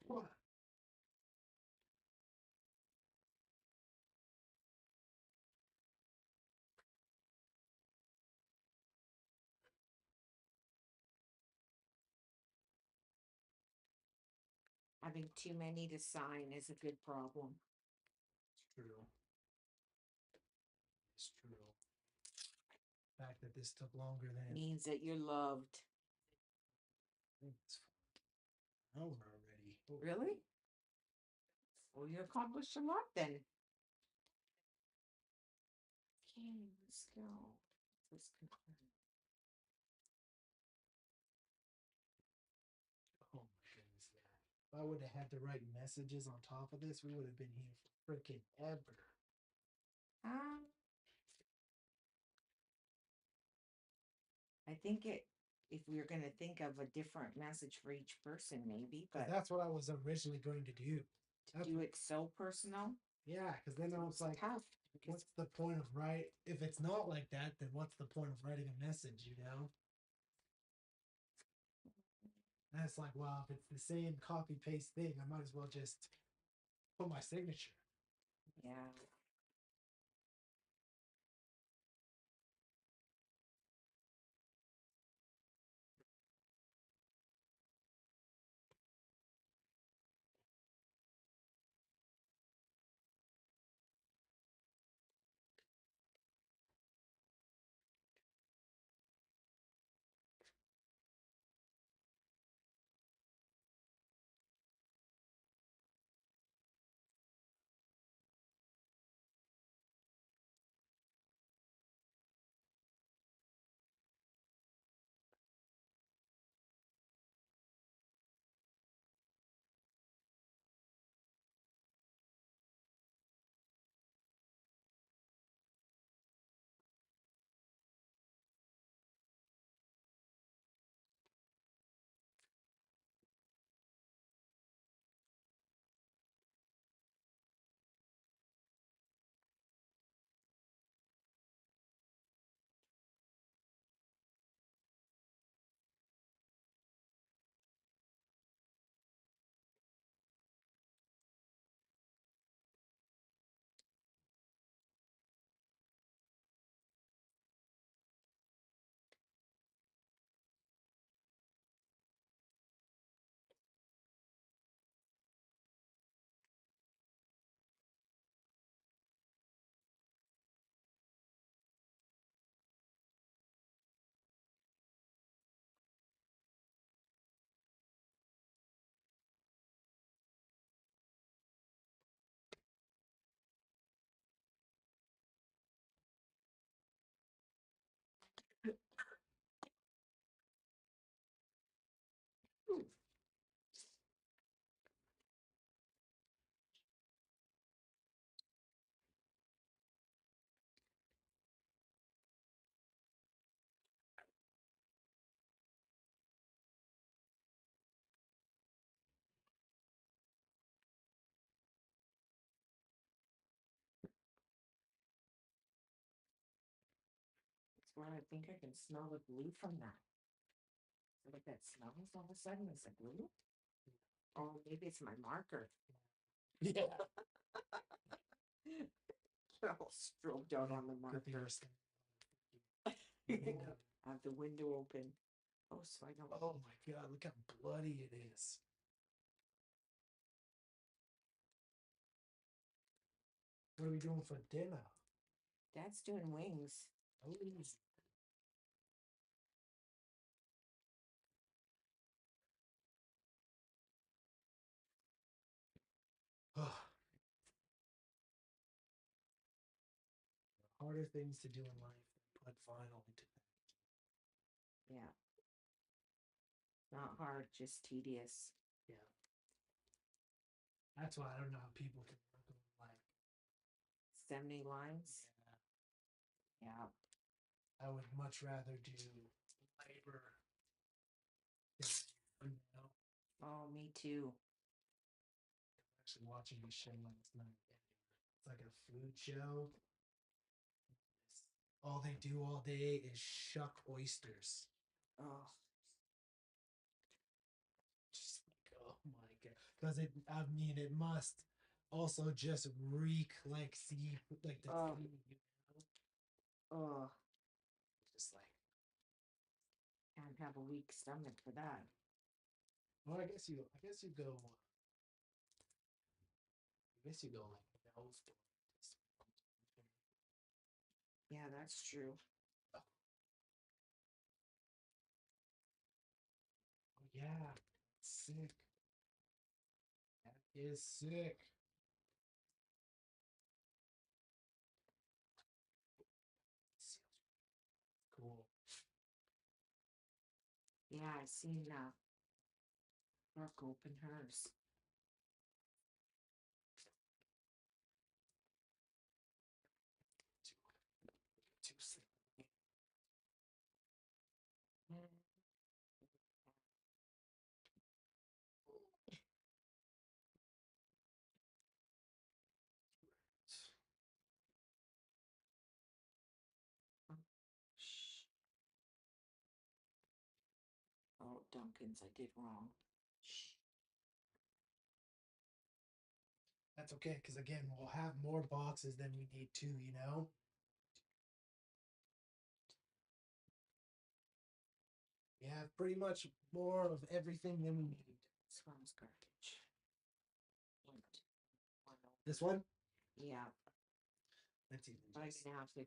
What? Having too many to sign is a good problem. It's true. It's true. The fact that this took longer than Means that you're loved. it's an hour already. Oh, Really? Well, you accomplished a lot then. Okay, let's go. Let's confirm. oh my goodness, yeah. If I would have had to write messages on top of this, we would have been here for freaking ever. I think if we were going to think of a different message for each person, maybe, but That's what I was originally going to do. to do it so personal, Yeah, because then I was like, tough. what's the point of write? If it's not like that, then what's the point of writing a message, you know? And it's like, well, if it's the same copy paste thing, I might as well just put my signature. Yeah. That's where I think I can smell the glue from that. Look, that smells all of a sudden. Is it blue? Oh, maybe it's my marker. Yeah. All strobed out on the Good thing marker. you're staying- I have the window open. Oh, so I don't. Oh my god, look how bloody it is. What are we doing for dinner? Dad's doing wings. Oh. Harder things to do in life than put vinyl into packaging. Yeah. Not hard, just tedious. Yeah. That's why I don't know how people can work on like 70 lines. Yeah. Yeah. I would much rather do labor than, Oh, me too. actually watching this show last night. It's like a food show. All they do all day is shuck oysters. Oh, Just like, oh my god. Because I mean, it must also just reek like sea, like the Oh. sea, you know? oh, Just like, can't have a weak stomach for that. well, I guess you go. I guess you go like no. Yeah, that's true. Oh yeah, sick. That is sick. Cool. Yeah, I seen Brooke open hers. Too sick. Shh. Oh, Duncan's, I did wrong. Shh. That's okay, because again, we'll have more boxes than we need to, you know? We have pretty much more of everything than we need. This one's garbage. One, two, one, oh. This one? Yeah, Let's even but I'm just. gonna have to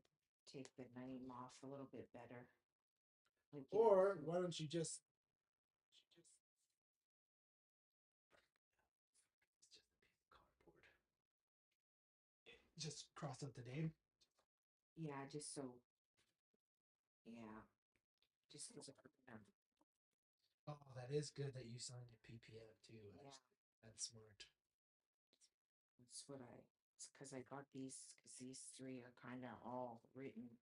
take the name off a little bit better. Like, Or why don't you just. It's just a piece of cardboard. Just cross out the name. yeah, just so. Yeah, just because of Oh, that is good that you signed a PPF too. Yeah. That's smart. That's what it's because I got these, because these three are kind of all written.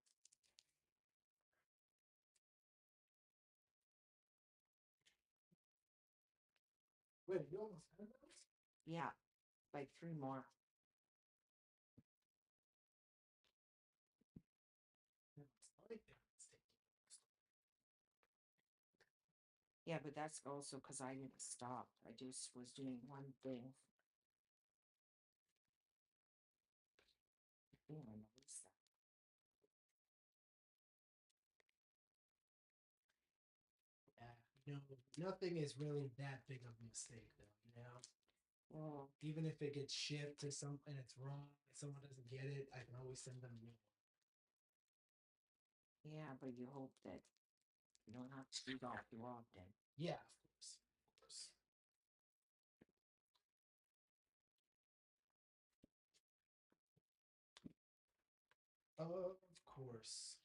Wait, you almost had those? Yeah, like three more. No, it's not like it's taking. Yeah, but that's also because I didn't stop. I just was doing one thing. Oh, I noticed that. Yeah, nothing is really that big of a mistake though, you know? Well, Even if it gets shipped to some and it's wrong, if someone doesn't get it, I can always send them a new one. yeah, but you hope that you don't have to do that too often. Yeah, of course. Of course. Of course.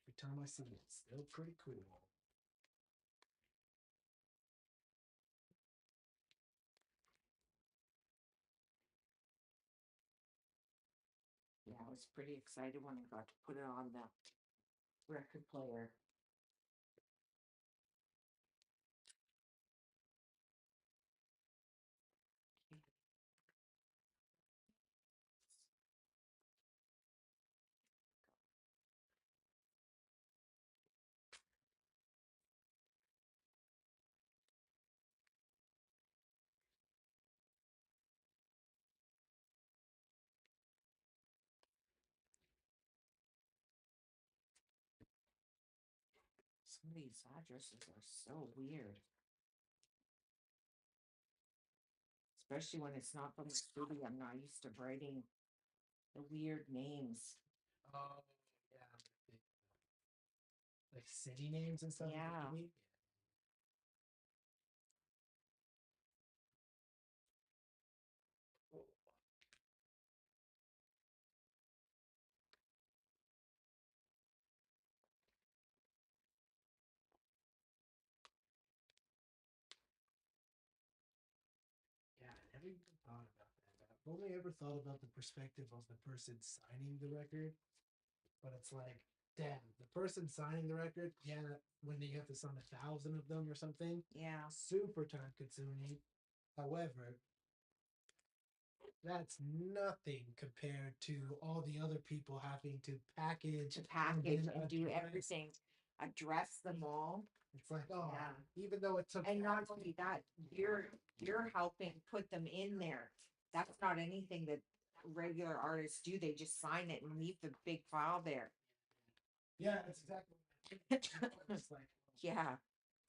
Every time I see it, it's still pretty cool. Yeah, I was pretty excited when I got to put it on the record player. Some of these addresses are so weird. Especially when it's not from the city. I'm not used to writing the weird names. Oh, yeah. Like city names and stuff. Yeah. You mean? Yeah, I never even thought about that. I've only ever thought about the perspective of the person signing the record. But it's like, damn, the person signing the record, yeah, when you have to sign 1,000 of them or something, Yeah. super time consuming. However, that's nothing compared to all the other people having to package And do everything. Address them all. It's like, oh, Yeah. even though it took, And not only that, you're helping put them in there. That's not anything that regular artists do. They just sign it and leave the big file there. yeah, that's exactly what it's like. Yeah.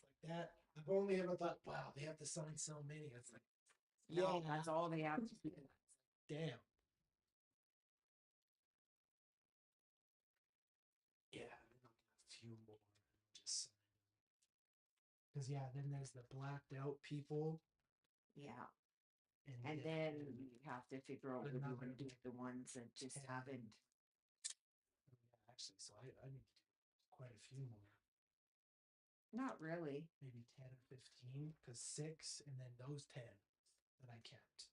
Like that. I've only ever thought, wow, they have to sign so many. It's like, No, that's all they have to do. damn. Yeah, then I'll get a few more. Just because yeah, then there's the blacked out people, Yeah. And then you have to figure out what you want to do with the ones that just haven't. Yeah, actually, so I need to do quite a few more. Not really. Maybe 10 or 15, because 6 and then those 10 that I kept.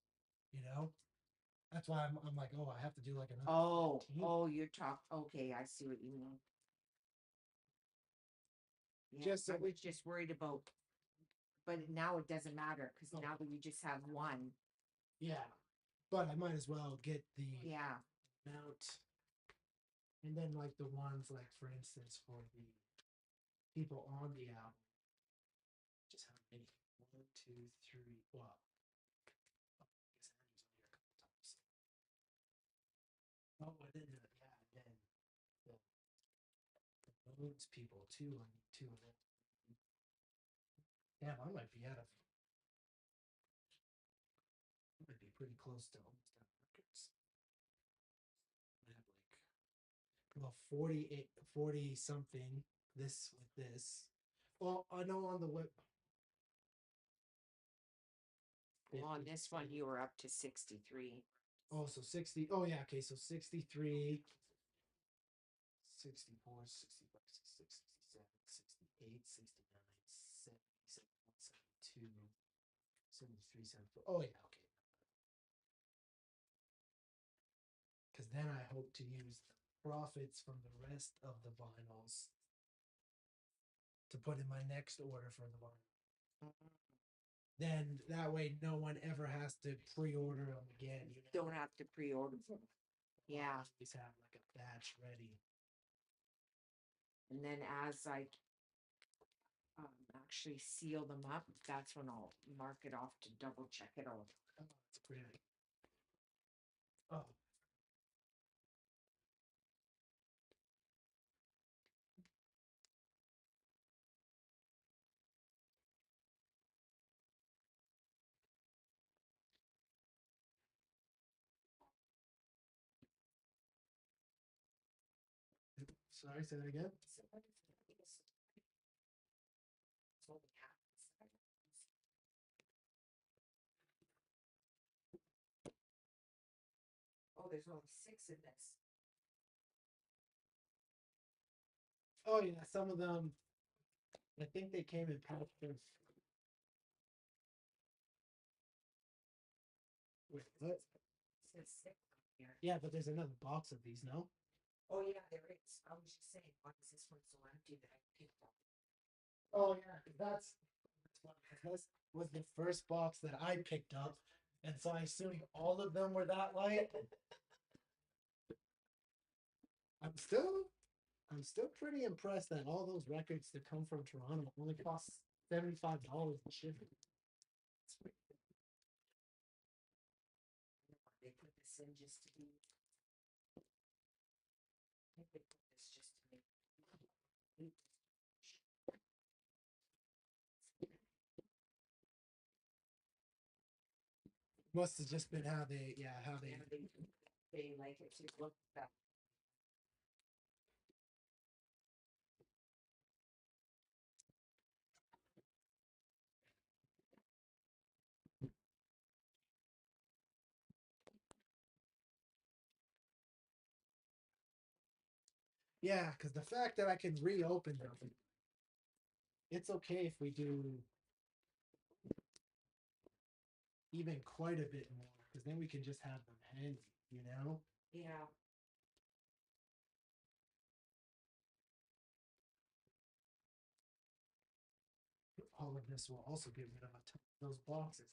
You know? That's why I'm like, oh, I have to do like another. Oh, 15. you're okay, I see what you mean. Yeah, Just so I was just worried about, but now it doesn't matter because now that you just have one. Yeah, but I might as well get the Yeah. amount, and then like the ones like for instance for the people on the album, just how many? 1, 2, 3. Well, I guess Andrew's on here a couple times. Oh, and then the Moons people too. I need 2 of them. Damn, I might be out of. I might be pretty close to almost out of records. I have like well 48, 40 something. This with this. Well, I know on the web. Well, on this one, you were up to 63. Oh, so 60. Oh, yeah. Okay. So 63, 64, 65, 66, 67, 68, 69, 70, 71, 72, 73, 74. Oh, yeah. Okay. Because then I hope to use the profits from the rest of the vinyls to put in my next order for the vinyl. Then that way no one ever has to pre-order them again. You Don't have to pre-order them. Yeah. Always have like a batch ready. And then as I actually seal them up, that's when I'll mark it off to double check it all. Oh, that's a great idea. Oh. Sorry, say that again. So what is this? It's only half the size. Oh, there's only 6 in this. Oh yeah, some of them. I think they came in packages. Wait, what? It says 6 on here. Yeah, but there's another box of these, no? Oh yeah, there is. I was just saying, why is this one so empty that I picked up? Oh yeah, that's this was the first box that I picked up, and so I assumed all of them were that light. I'm still pretty impressed that all those records that come from Toronto only cost $75 in shipping. They put this in just to be. I think they put this just to make. Must have just been how they, how they. They like it to look that. Yeah, because the fact that I can reopen them, it's okay if we do even quite a bit more, because then we can just have them handy, you know? Yeah. All of this will also get rid of those boxes.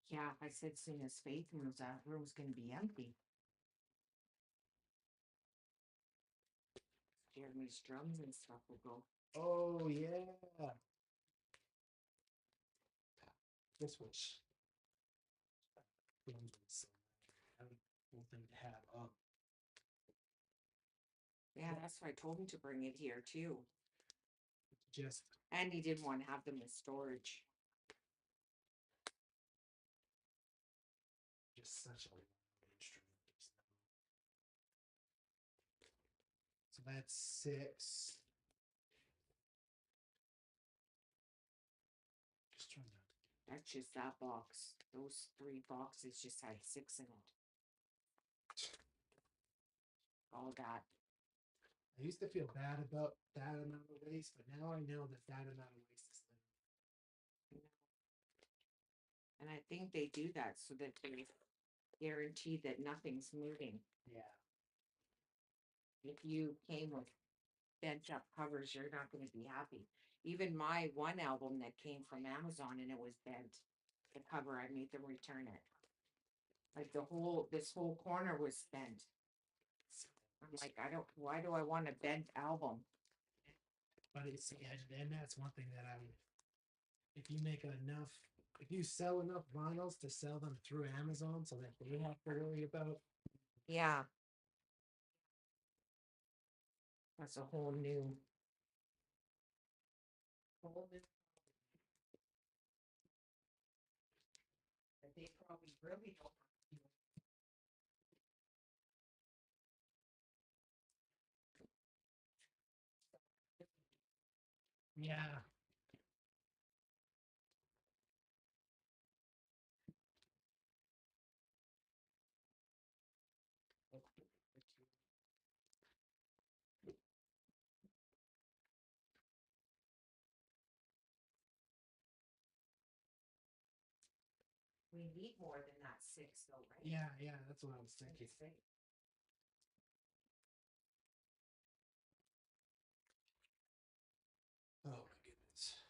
Yeah, I said soon as Faith moves out, room's gonna be empty. Jeremy's drums and stuff will go. Oh yeah. This was cool thing to have up. Yeah, that's why I told him to bring it here too. Just And he didn't want to have them in storage. just such a long instrument. So that's 6. Just trying to. That's just that box. Those 3 boxes just had 6 in it. All that. I used to feel bad about that amount of waste, but now I know that that amount of waste is limited. And I think they do that so that they guarantee that nothing's moving. Yeah. If you came with bent up covers, you're not going to be happy. Even my one album that came from Amazon and it was bent, the cover, I made them return it. Like this whole corner was bent. I'm like, why do I want a bent album? But it's, and that's one thing that I would, if you sell enough vinyls to sell them through Amazon so that they have to worry about. Yeah. That's a whole new. They probably really don't. Yeah. We need more than that 6 though, right? Yeah, that's what I was thinking. Oh my goodness.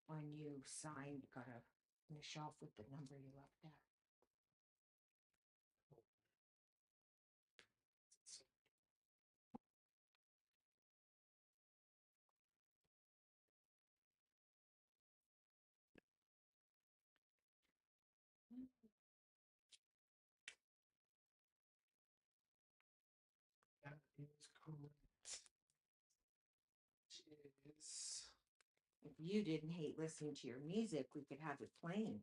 When you sign, you gotta finish off with the number you left at. That is correct. Which is. If you didn't hate listening to your music, we could have it playing.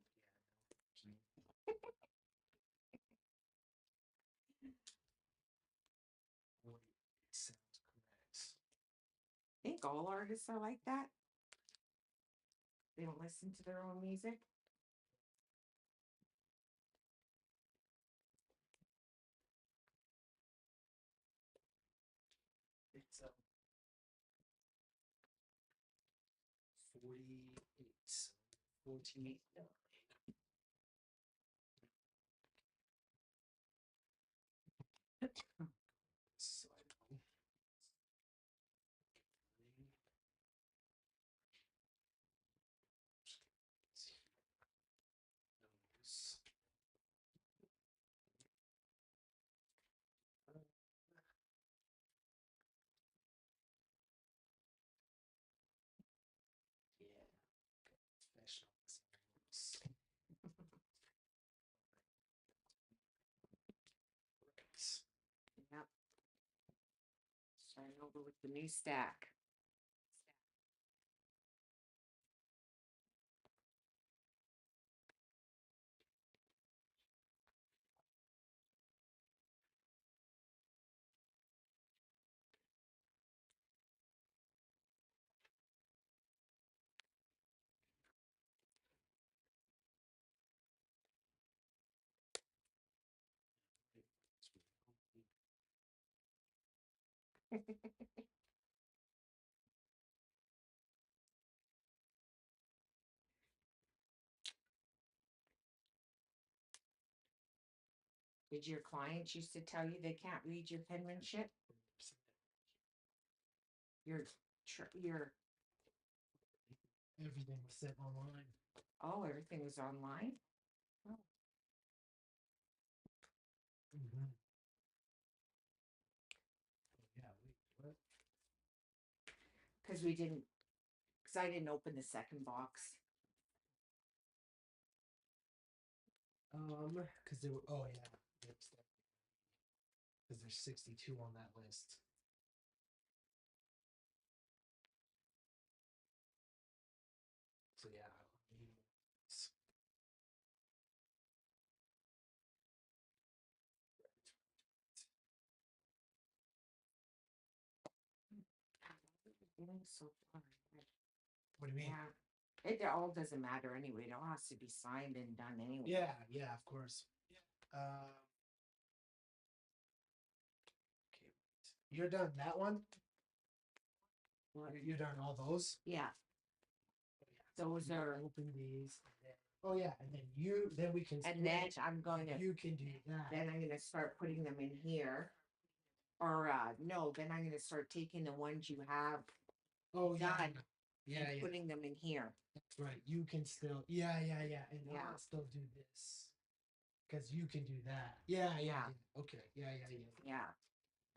Sounds correct. I think all artists are like that. They don't listen to their own music. It's 48. 14. So I know. Nose. Yeah. Professionals. Right. Yep. Starting over with the new stack. Did your clients used to tell you they can't read your penmanship? Your Everything was set online. oh, everything was online? Mm-hmm. Yeah, wait, what? Because I didn't open the second box. Because there were, oh yeah, because there's 62 on that list. So yeah, Getting so far. what do you mean? Yeah. It all doesn't matter anyway. It all has to be signed and done anyway. Yeah, yeah, of course. Okay, you're done that one. What? You're done all those. Yeah. Those are open these. Oh yeah, and then we can. And then I'm going to. You can do that. Then I'm going to start putting them in here. Or no, then I'm going to start taking the ones you have Oh yeah, done yeah, and yeah. putting them in here. That's right. You can still. Yeah, and Yeah. I'll still do this because you can do that. Yeah, yeah. Okay. Yeah. Yeah.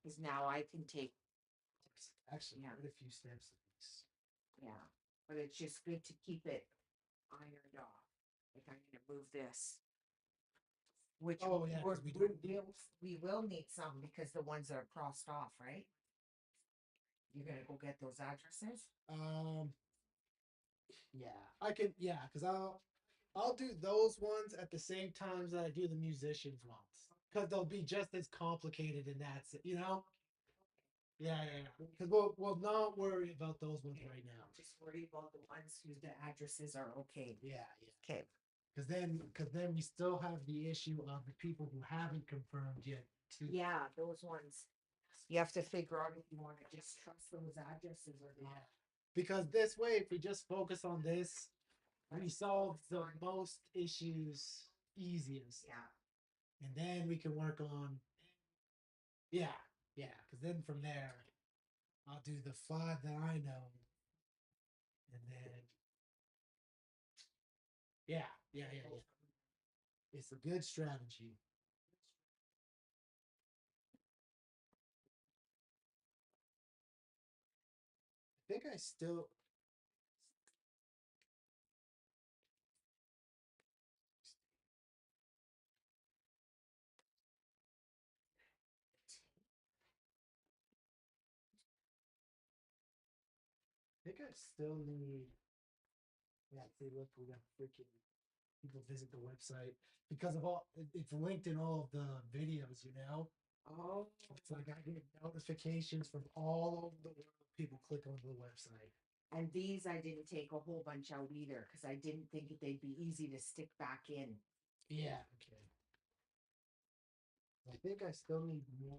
Because now I can take. Actually, Yeah. quite a few steps of these. Yeah. But it's just good to keep it ironed off. Like I'm going to move this. Which Oh yeah, we will need some because the ones that are crossed off, right? You're gonna go get those addresses? Yeah, I can. Yeah, because I'll do those ones at the same times that I do the musicians ones because they'll be just as complicated, and that's it. Yeah. Because we'll not worry about those ones right now. Just worry about the ones whose the addresses are okay. Yeah. Okay. Because then we still have the issue of the people who haven't confirmed yet. Yeah, those ones. You have to figure out if you want to just trust those addresses or not. Yeah. Because this way, if we just focus on this, we solve the most issues easiest. Yeah. And then we can work on. Yeah. Because then from there, I'll do the 5 that I know. And then. Yeah. It's a good strategy. I think I still. I think I still need Yeah, see, look, we got freaking people visit the website because of all. It's linked in all of the videos, you know. Oh, It's like I get notifications from all over the world. People click on the website. and these I didn't take a whole bunch out either because I didn't think they'd be easy to stick back in. Yeah. Okay. I think I still need more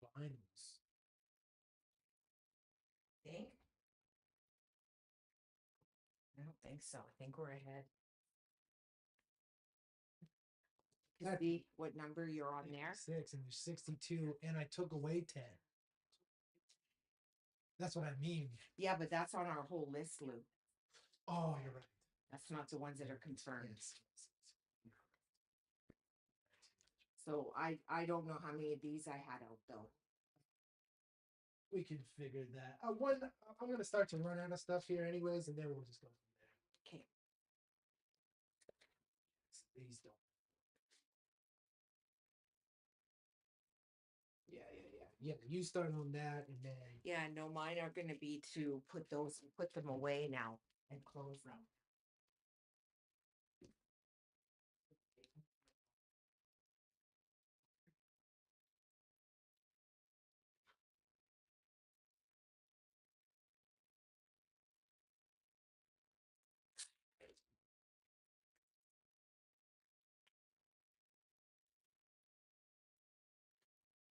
vinyls. Think? I don't think so. I think we're ahead. That- See what number you're on there? 6 and there's 62, and I took away 10. That's what I mean. Yeah, but that's on our whole list, Lou. Oh, you're right. That's not the ones that are confirmed. Yes. So I don't know how many of these I had out though. We can figure that. I'm gonna start to run out of stuff here, anyways, and then we'll just go from there. Okay. These don't. Yeah. You start on that, and then Yeah, no, mine are gonna be to put them away now and close them.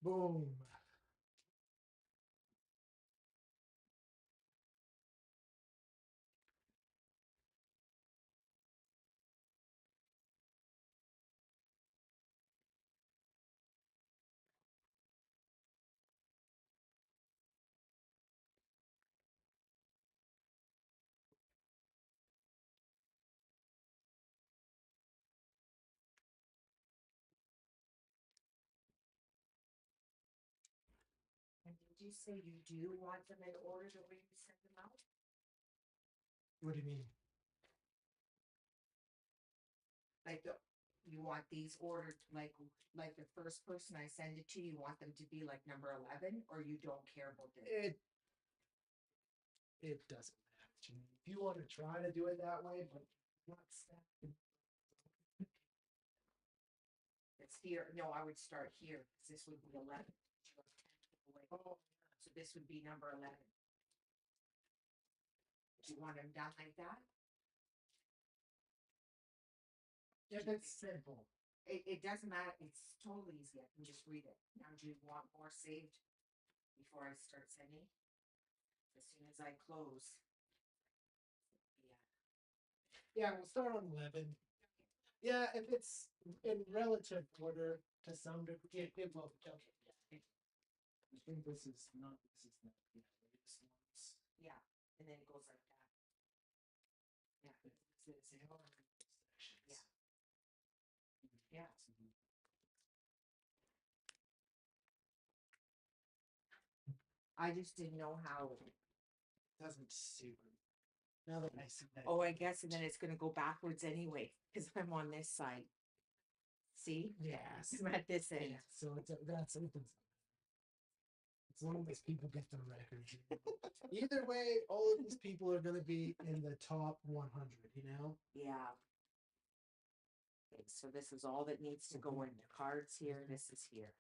boom. And did you say you do want them in order the way you send them out? What do you mean? Like you want these ordered like the first person I send it to, you want them to be like number 11, or you don't care about this? It doesn't matter to me. If you want to try to do it that way, but not stacking. It's here. No, I would start here because this would be 11. Oh, So this would be number 11. Do you want them done like that? yeah, that's simple. It doesn't matter. It's totally easy. I can just read it. Now, do you want more saved before I start sending? As soon as I close. Yeah. Yeah, we'll start on 11. Yeah, if it's in relative order to some degree, it will. Okay, yeah. I think this is not. This is not. Yeah, this one's. Yeah. And then it goes like that. Yeah. They are sections. Yeah. I just didn't know how. Doesn't suit me. Now that I see that. Oh, I guess, and then it's gonna go backwards anyway because I'm on this side. See? Yes. I'm at this end. Yeah, so that's open. As long as people get the records. Either way, all of these people are going to be in the top 100, you know? Yeah. Okay, so this is all that needs to go in. The cards here. This is here.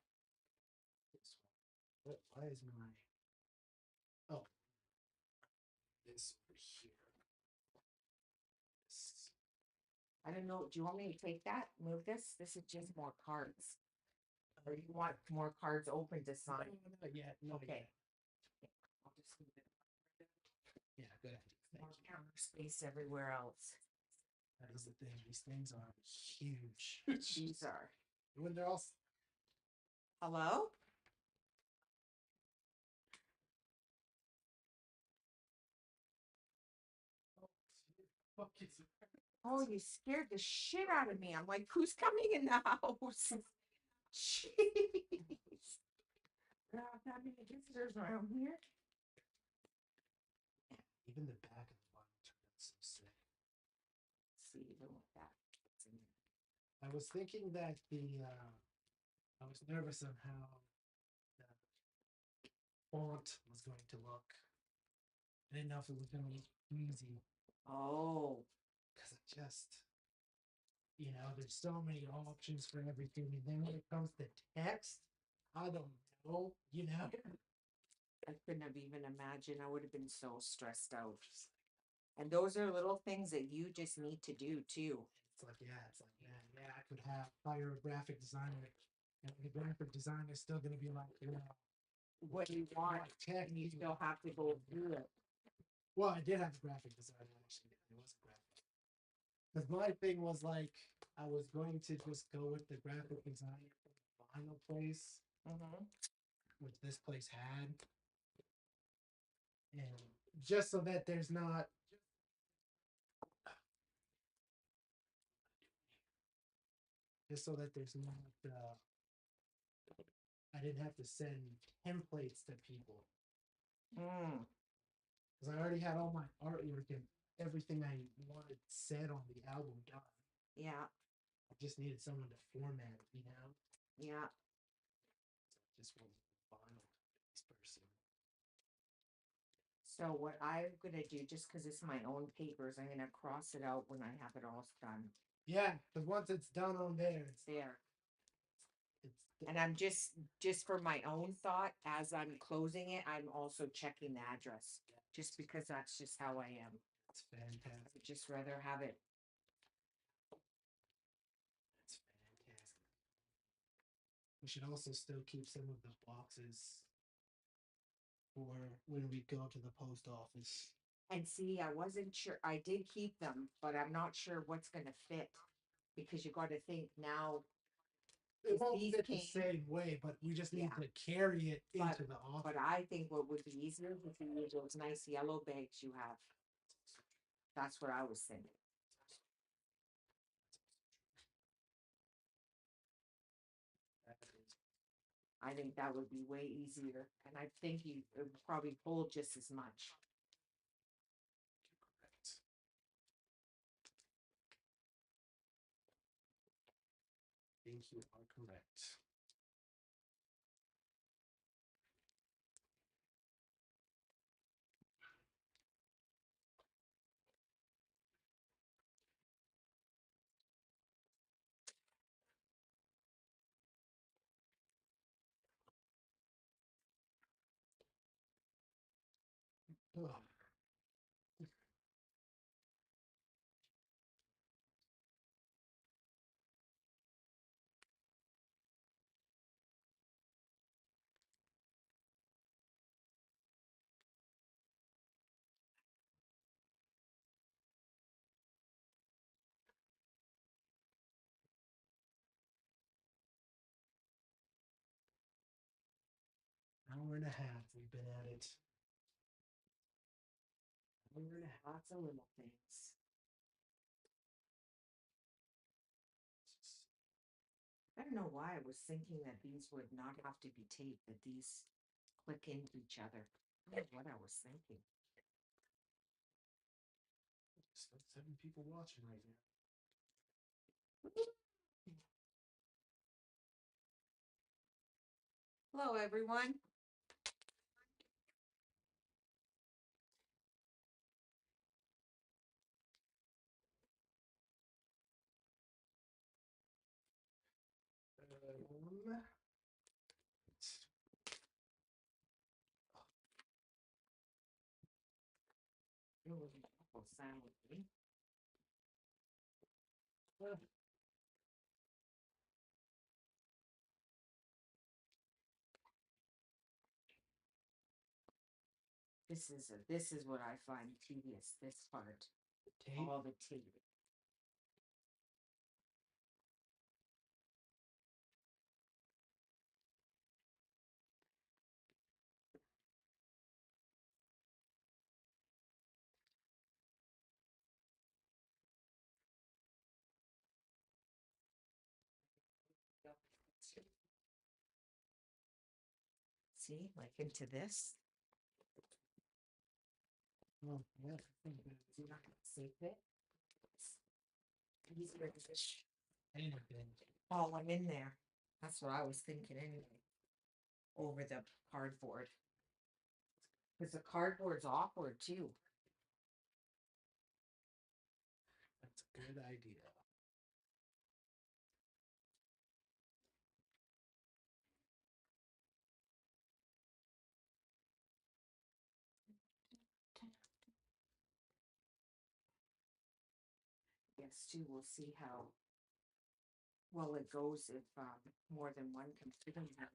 This one. Why is my. Oh. This over here. This. I don't know. Do you want me to take that? Move this? This is just more cards. Or you want more cards open to sign? No, not yet. Not Okay. yet. I'll just leave it. Yeah, good idea. More Thank you. counter space everywhere else. That is the thing. These things are huge. These are. When they're all. Hello? Fuck is it? Oh, you scared the shit out of me. I'm like, who's coming in the house? Jeez. Not that many visitors around here. Even the back of the bottle turned out so sick. Let's see, even with that. I was thinking that I was nervous on how the font was going to look. I didn't know if it was going to look easy. Oh, because I just, there's so many options for everything. And then when it comes to text, I don't know. I couldn't have even imagined. I would have been so stressed out. And those are little things that you just need to do too. It's like, man, yeah, I could hire a graphic designer, and the graphic designer is still going to be like, What you want, tech, you still have to go through it. Well, I did have a graphic designer actually. It was a graphic. Because my thing was like, I was going to just go with the graphic designer from the vinyl place, which this place had, and just so that there's not. Just so that there's not, I didn't have to send templates to people. Because I already had all my artwork and everything I wanted said on the album done. Yeah. I just needed someone to format it, Yeah. Just wasn't vinyl this person. So what I'm gonna do, just because it's my own papers, I'm gonna cross it out when I have it all done. Yeah, because once it's done on there, it's There. It's And I'm just for my own thought, as I'm closing it, I'm also checking the address, just because that's just how I am. It's fantastic. I'd just rather have it. It's fantastic. We should also still keep some of the boxes for when we go to the post office. And see, I wasn't sure. I did keep them, but I'm not sure what's gonna fit, because you got to think now. It won't these fit the came- same way, but we just need Yeah. to carry it But- into the office. But I think what would be easier would be those nice yellow bags you have. That's what I was thinking. I think that would be way easier, and I think it would probably hold just as much. Correct. I think you are correct. Oh. Hour and a half we've been at it. Lots of little things. I don't know why I was thinking that these would not have to be taped, that these click into each other. I don't know what I was thinking. Still 7 people watching right now. Hello, everyone. It was an awful sound with me. This is what I find tedious, this part. Tape. All the tape. See, like into this. Oh, yeah. You're not gonna save it. Anything. Oh, I'm in there. That's what I was thinking anyway. Over the cardboard. Because the cardboard's awkward too. Good idea. Yes, too. We'll see how well it goes if more than one can fit in there,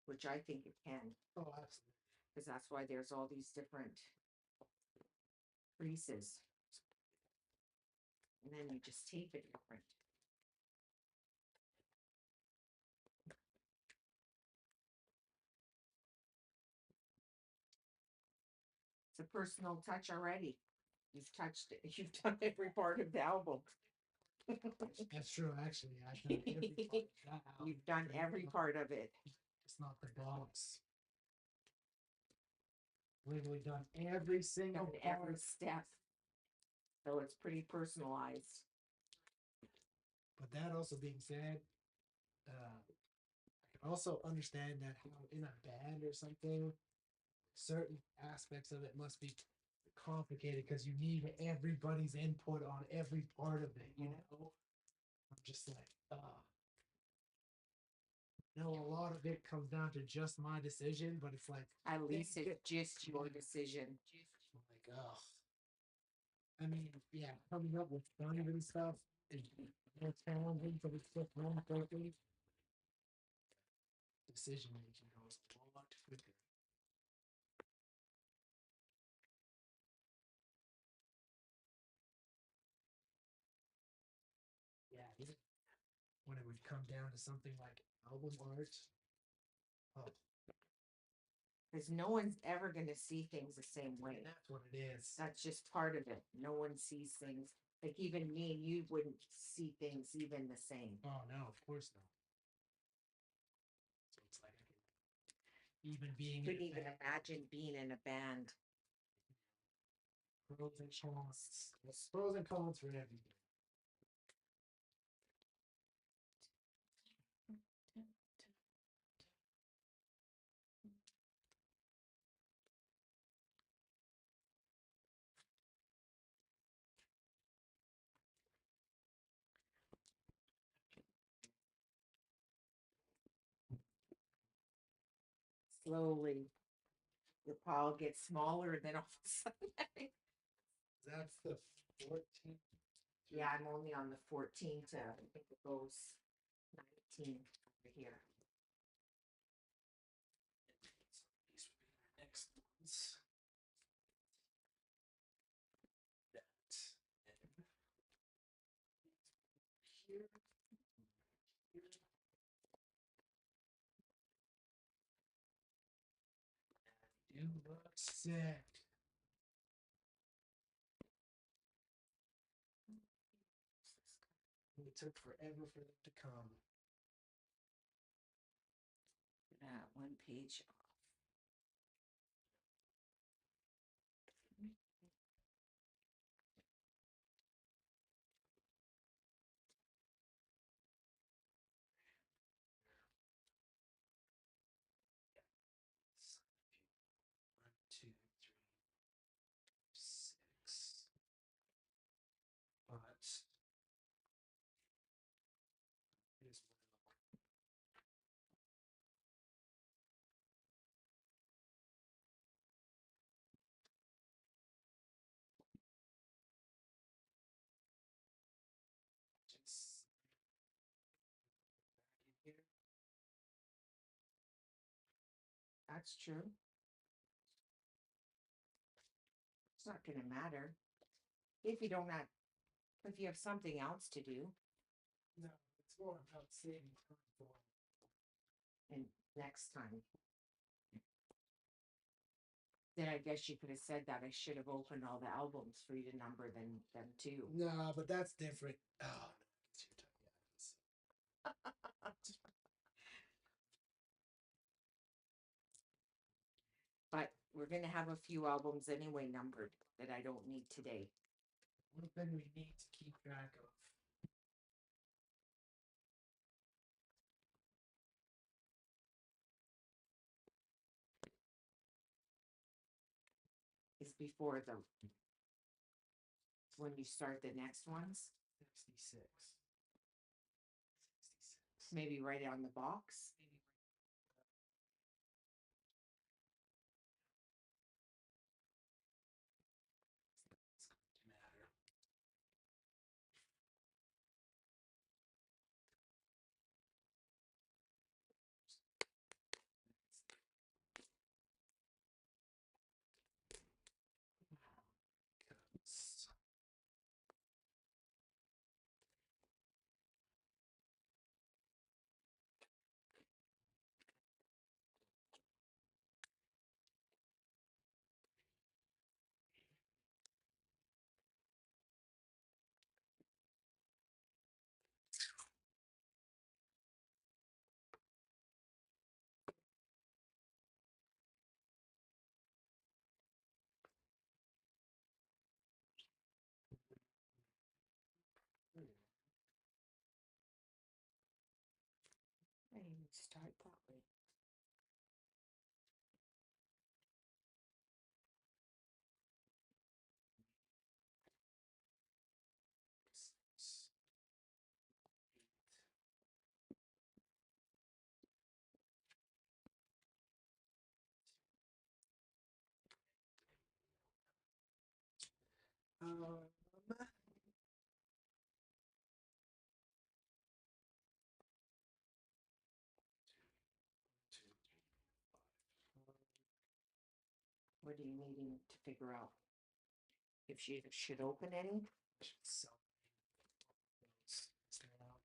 which I think it can, Oh, absolutely. because that's why there's all these different creases. And then you just tape it different. It's a personal touch already. You've touched it. You've done every part of the album. That's true, actually. I've done every part of that album. You've done every part of it. It's not the box. Literally done every single Done part. every step. So it's pretty personalized. But that also being said, I can also understand that how in a band or something, certain aspects of it must be complicated because you need everybody's input on every part of it, you know? I'm just like, no, a lot of it comes down to just my decision, but it's like At least it's just your decision. like, oh, I mean, yeah, coming up with fun and stuff is more challenging, but it's just one thing. Decision making goes a lot quicker. Yeah, even when it would come down to something like album art, oh, Because no one's ever going to see things the same way. that's what it is. That's just part of it. No one sees things. Like even me and you wouldn't see things even the same. Oh no, of course not. So it's like even being Couldn't in a even band, imagine being in a band. pros and cons. There's pros and cons for everything. Slowly, the pile gets smaller, and then all of a sudden. That's the 14th. Yeah, I'm only on the 14 to, I think it goes 19 over here. These would be our next ones. That. And here. Here. You look sick. It took forever for them to come. That one page off. One, two, three, six. But here's one. Just back in here. That's true. It's not going to matter if you don't have, if you have something else to do. No, it's more about saving time for And next time. Then I guess you could have said that I should have opened all the albums for you to number them too. no, but that's different. Oh no, it's your time. Yeah, it's, But we're going to have a few albums anyway numbered that I don't need today. one thing we need to keep track of. Is before the when you start the next ones. 66. 66. Maybe write it on the box. It's going to matter. I didn't start that way. Um, What are you needing to figure out? If she should open any? should sell those. Is there out?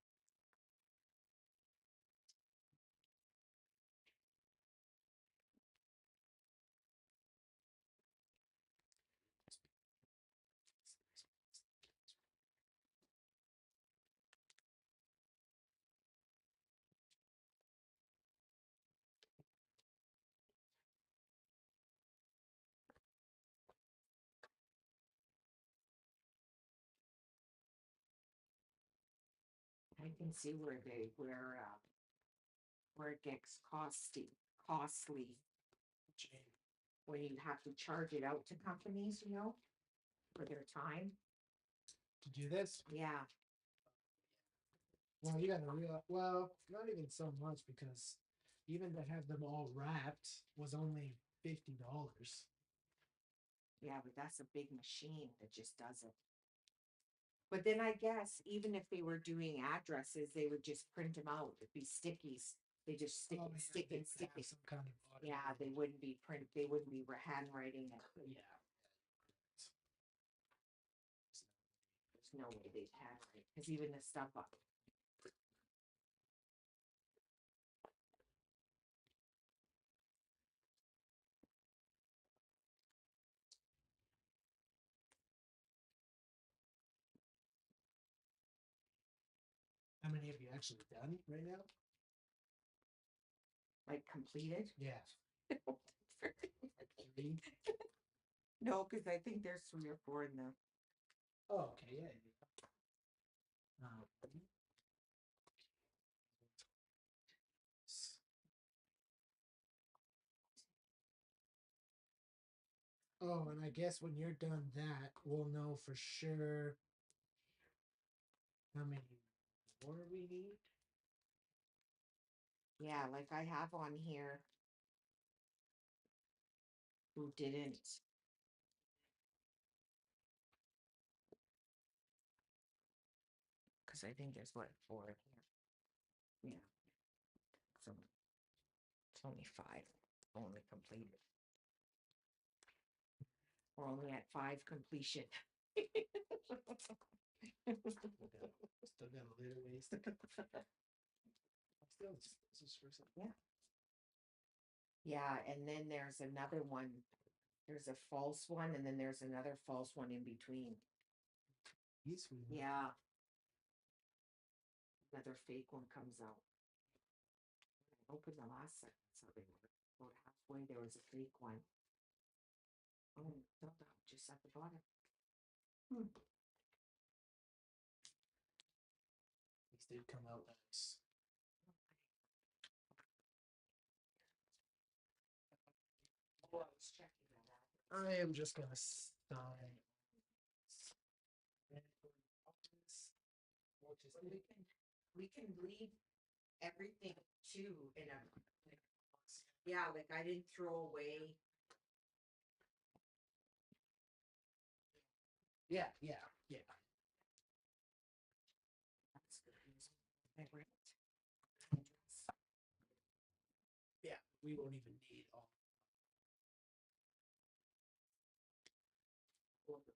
I can see where it gets costly when you have to charge it out to companies, for their time. To do this? Yeah, Well, you gotta realize, well, not even so much because even to have them all wrapped was only $50. yeah, but that's a big machine that just does it. But then I guess even if they were doing addresses, they would just print them out. It'd be stickies. They just stick Oh, it, yeah, stick they it, would stick have it. some kind of Yeah, they automated- wouldn't be they wouldn't be handwriting it. Yeah. There's no way they'd handwrite because even the stuff up. How many have you actually done right now? Like completed. Yeah. 3. No, because I think there's 3 or 4 in the. Oh, okay, yeah. Oh, and I guess when you're done that, we'll know for sure how many more we need. Yeah, like I have on here who didn't. Because I think there's 4 in here. Yeah. So it's only 5 only completed. We're only at 5 completion. Still got a little ways to go. Still, just for some. Yeah. Yeah, and then there's another one. There's a false one, and then there's another false one in between. Yeah. Another fake one comes out. Open the last sentence of it. About halfway, there was a fake one. Oh, no, just at the bottom. These did come out nice. Oh, I was checking that. I am just gonna sign. we can leave everything too in a, yeah, like I didn't throw away. Yeah. That's good. I read it. Yeah, we won't even need all. Either.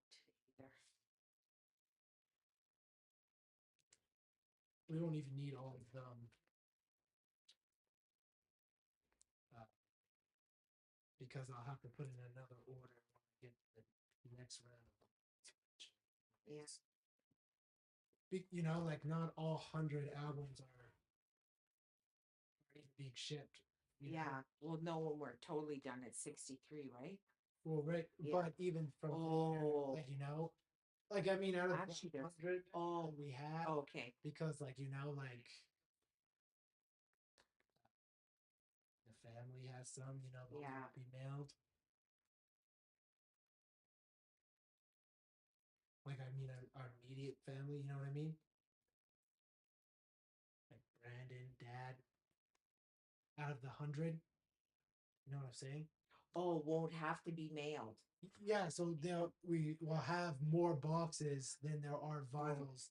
We won't even need all of them. Because I'll have to put in another order when I get to the next round. Yeah. You know, like not all 100 albums are being shipped. Yeah. Well, no, when we're totally done at 63, right? Well, right, Yeah. but even from Oh. there, like you know, like I mean, out of Actually, the there's 100 that we had, okay. because like you know, like the family has some, you know, those Yeah. will be mailed. Like I mean, our immediate family, you know what I mean? Like Brandon, Dad, out of the 100, you know what I'm saying? Oh, won't have to be mailed. Yeah, so we will have more boxes than there are vinyls.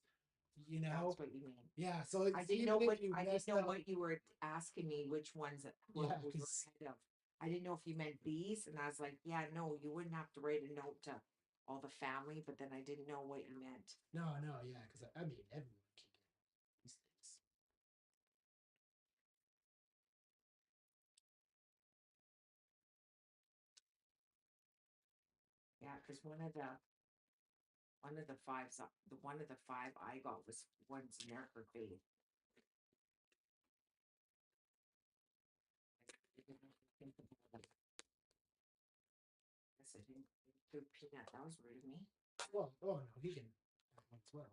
You know? That's what you mean. Yeah, so it's I didn't even know if what you I didn't messed know up, what you were asking me. Which ones that were Yeah, we were 'cause- ahead of. I didn't know if you meant these, and I was like, yeah, no, you wouldn't have to write a note to all the family. But then I didn't know what you meant. no, yeah, because I mean everyone can get these things. Yeah, because one of the fives, the one of the five I got was one's near her faith. Guess I didn't do peanut. That was rude of me. Well, oh no, he can have one as well.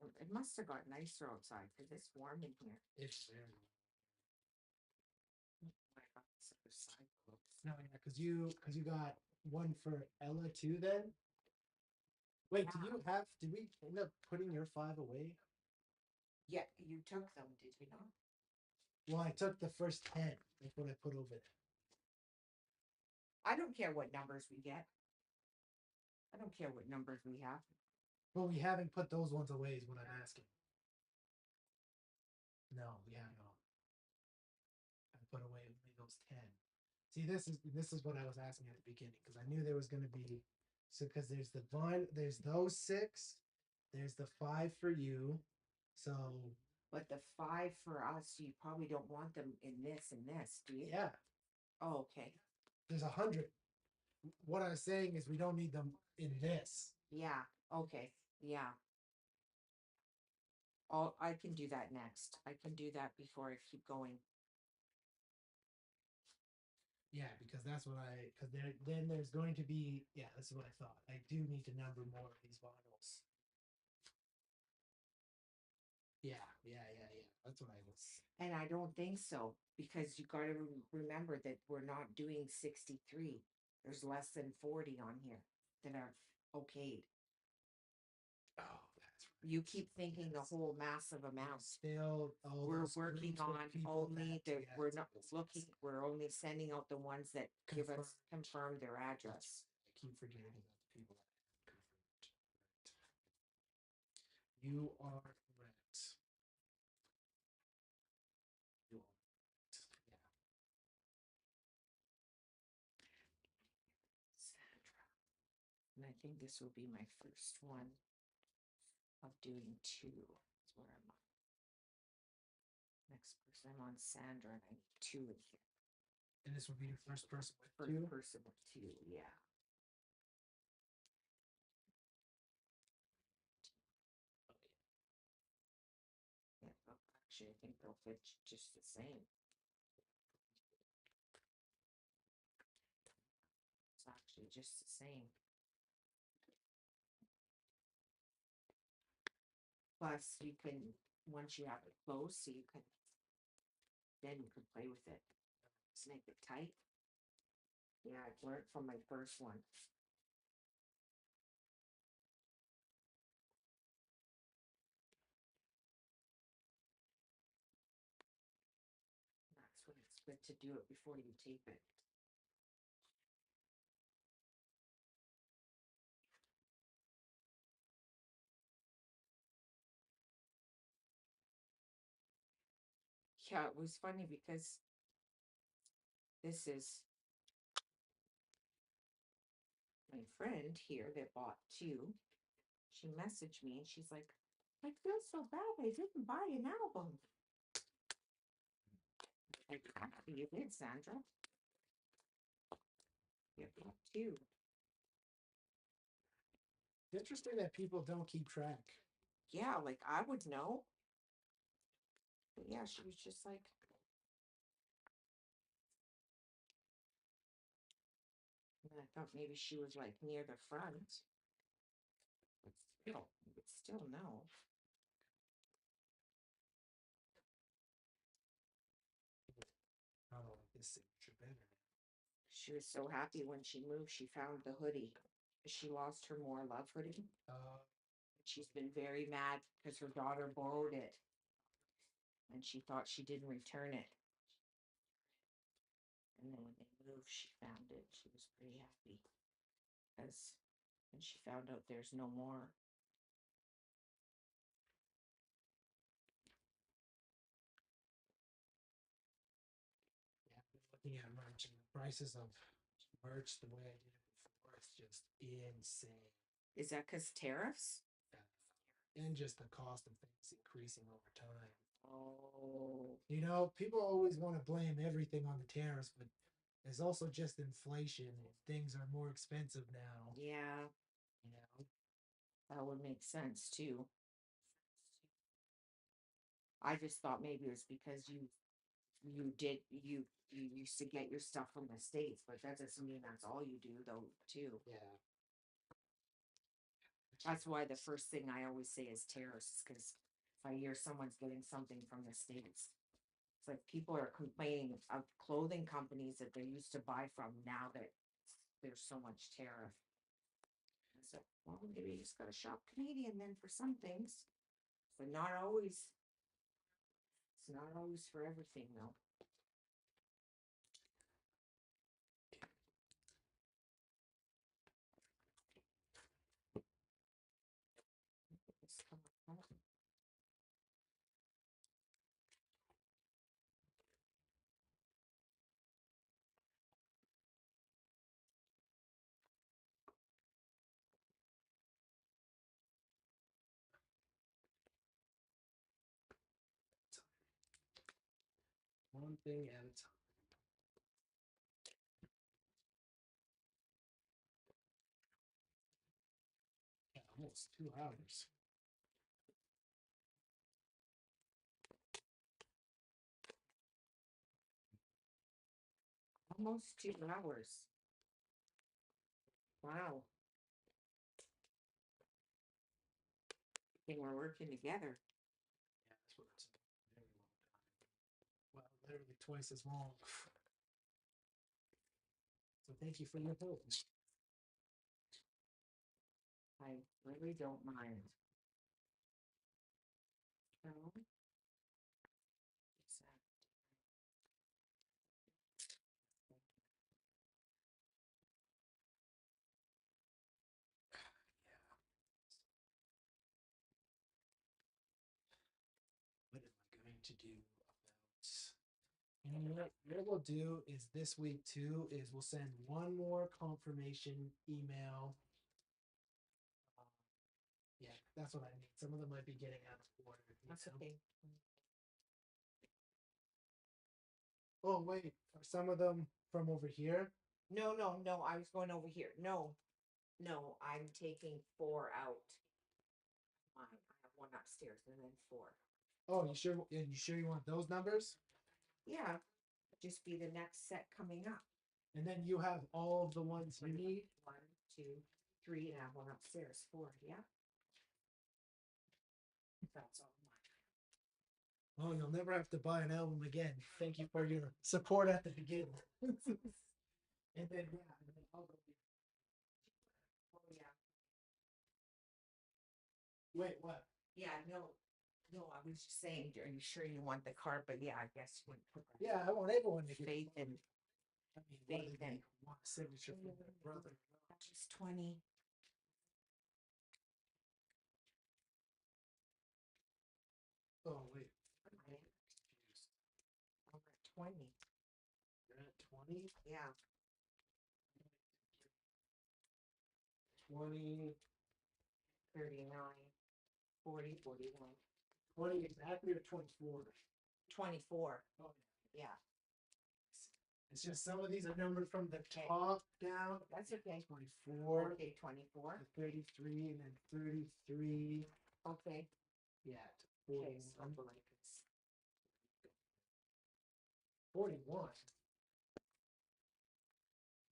It must have got nicer outside because it's warm in here. It's very Oh my God, this other side closed. no, yeah, because you got one for Ella too. Then wait, did we end up putting your 5 away? Yeah, you took them, did you not? Well, I took the first 10. That's what I put over there. I don't care what numbers we get. I don't care what numbers we have. But we haven't put those ones away, is what I'm asking. No, we haven't. I put away only those 10. See, this is what I was asking at the beginning because I knew there was going to be so because there's those 6, there's the 5 for you, so But the 5 for us, you probably don't want them in this and this, do you? yeah, Oh, okay. there's 100. What I was saying is we don't need them in this. Yeah. Okay. Yeah. Oh, I can do that next. I can do that before I keep going. Yeah, because that's what because then there's going to be this is what I thought. I do need to number more of these vinyls. Yeah. That's what I was. And I don't think so because you got to remember that we're not doing 63. There's less than 40 on here that are okayed. Oh, that's right. You keep thinking the whole massive amount. Still, We're working on only that we're not looking. We're only sending out the ones that give us confirm their address. I keep forgetting about the people that have confirmed. Right. You are correct. You are correct. Yeah. Sandra. And I think this will be my first one of doing 2. That's where I'm on. Next person, I'm on Sandra, and I need 2 in here. And this will be your first person with First 2? person with 2, yeah. Yeah, actually, I think they'll fit just the same. It's actually just the same. Plus, you can, once you have it closed, so you can, then you can play with it. Just make it tight. Yeah, I learned from my first one. good to do it before you tape it. Yeah, it was funny because this is my friend here that bought two. She messaged me and she's like, I feel so bad. I didn't buy an album. Like, you did, Sandra. You bought two. It's interesting that people don't keep track. Yeah, like I would know. But yeah, she was just like, and I thought maybe she was like near the front. But still, you would still know. Oh, this signature better. She was so happy when she moved. She found the hoodie. She lost her More Love hoodie. She's been very mad because her daughter borrowed it. And she thought she didn't return it. And then when they moved, she found it. She was pretty happy. Because when she found out there's no more. Yeah, I've been looking at merch and the prices of merch the way I did it before. It's just insane. Is that because tariffs? And just the cost of things increasing over time. Oh. You know, people always want to blame everything on the tariffs, but there's also just inflation and things are more expensive now. Yeah. You know, That would make sense too. I just thought maybe it was because you used to get your stuff from the States, but that doesn't mean that's all you do though too. yeah. That's why the first thing I always say is tariffs, because if I hear someone's getting something from the States, it's like people are complaining of clothing companies that they used to buy from now that there's so much tariff. So, well, maybe you just gotta shop Canadian then for some things. But not always. It's not always for everything though. It's One thing at a time. Yeah, almost 2 hours. almost 2 hours. Wow. And we're working together. Yeah, that's what it's a very long time. Well, literally twice as long. So thank you for your help. I really don't mind. So, What am I going to do about? You know what we'll do is this week too is we'll send one more confirmation email. Yeah, that's what I mean. Some of them might be getting out of order. that's know? okay. Oh wait, are some of them from over here? No, no, no. I was going over here. No, no. I'm taking 4 out. Mine. I have one upstairs and then 4. Oh, you sure? And you sure you want those numbers? Yeah. Just be the next set coming up. And then you have all of the ones you need. 1, 2, 3, and I have one upstairs. 4. Yeah. That's all mine. Oh, you'll never have to buy an album again. Thank you for your support at the beginning. And then yeah, and then I'll go. Oh yeah. Wait, what? Yeah. No. No, I was just saying, are you sure you want the card? But yeah, I guess you wouldn't put that. Yeah, I want everyone to get. Faith and I mean, whether faith they and want a signature from their brother. that was 20. Oh wait, I'm I'm confused. at 20. You're at 20. Yeah. 20. 39, 40, 41. 20 exactly or 24? 24. Oh Yeah. it's just some of these are numbered from the Okay. top down. That's okay. 24. Okay, 24. To 33 and then 33. Okay. Yeah, to Okay, 41. so blankets. 41.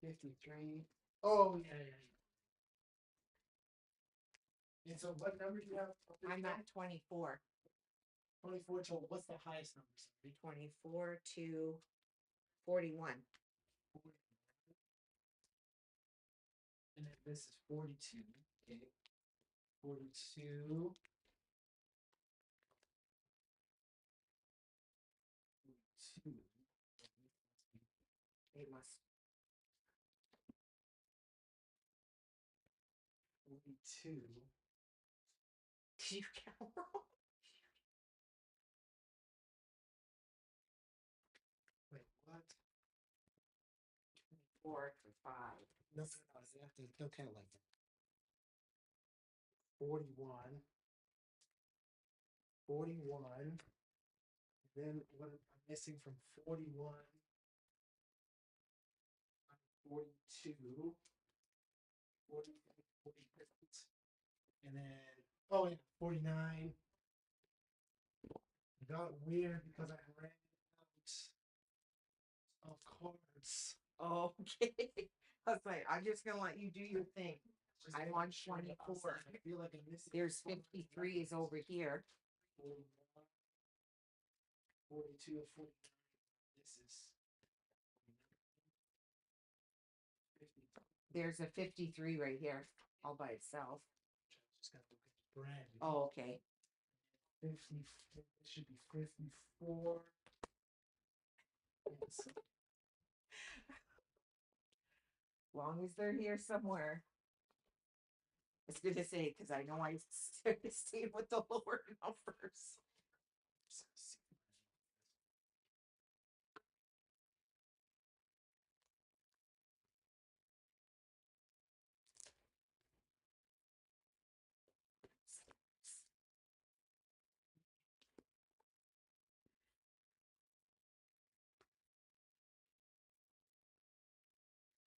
53. Oh yeah, yeah, yeah. And so what number do you have? I'm at 24. 24 to what's the highest number? Sorry. 24 to 41. 41. And then this is 42. Okay. 42. 42. It must. 42. Did you count wrong? Wait, what? 4 to 5. No, they have to, they'll count like that. 41. 41. Then what am I missing from 41? 42. 48. And then, oh yeah, 49. It got weird because I ran out of cards. Oh, okay. I was like, I'm just gonna let you do your thing. I'm on 24. I feel like I'm missing. There's 53 is over here. 41, 42, 49. This is 53. There's a 53 right here, all by itself. Just gotta look at the brand. Oh, okay. 50. It should be 54. Yes. Long as they're here somewhere. I was gonna say, because I know I stayed with the lower numbers.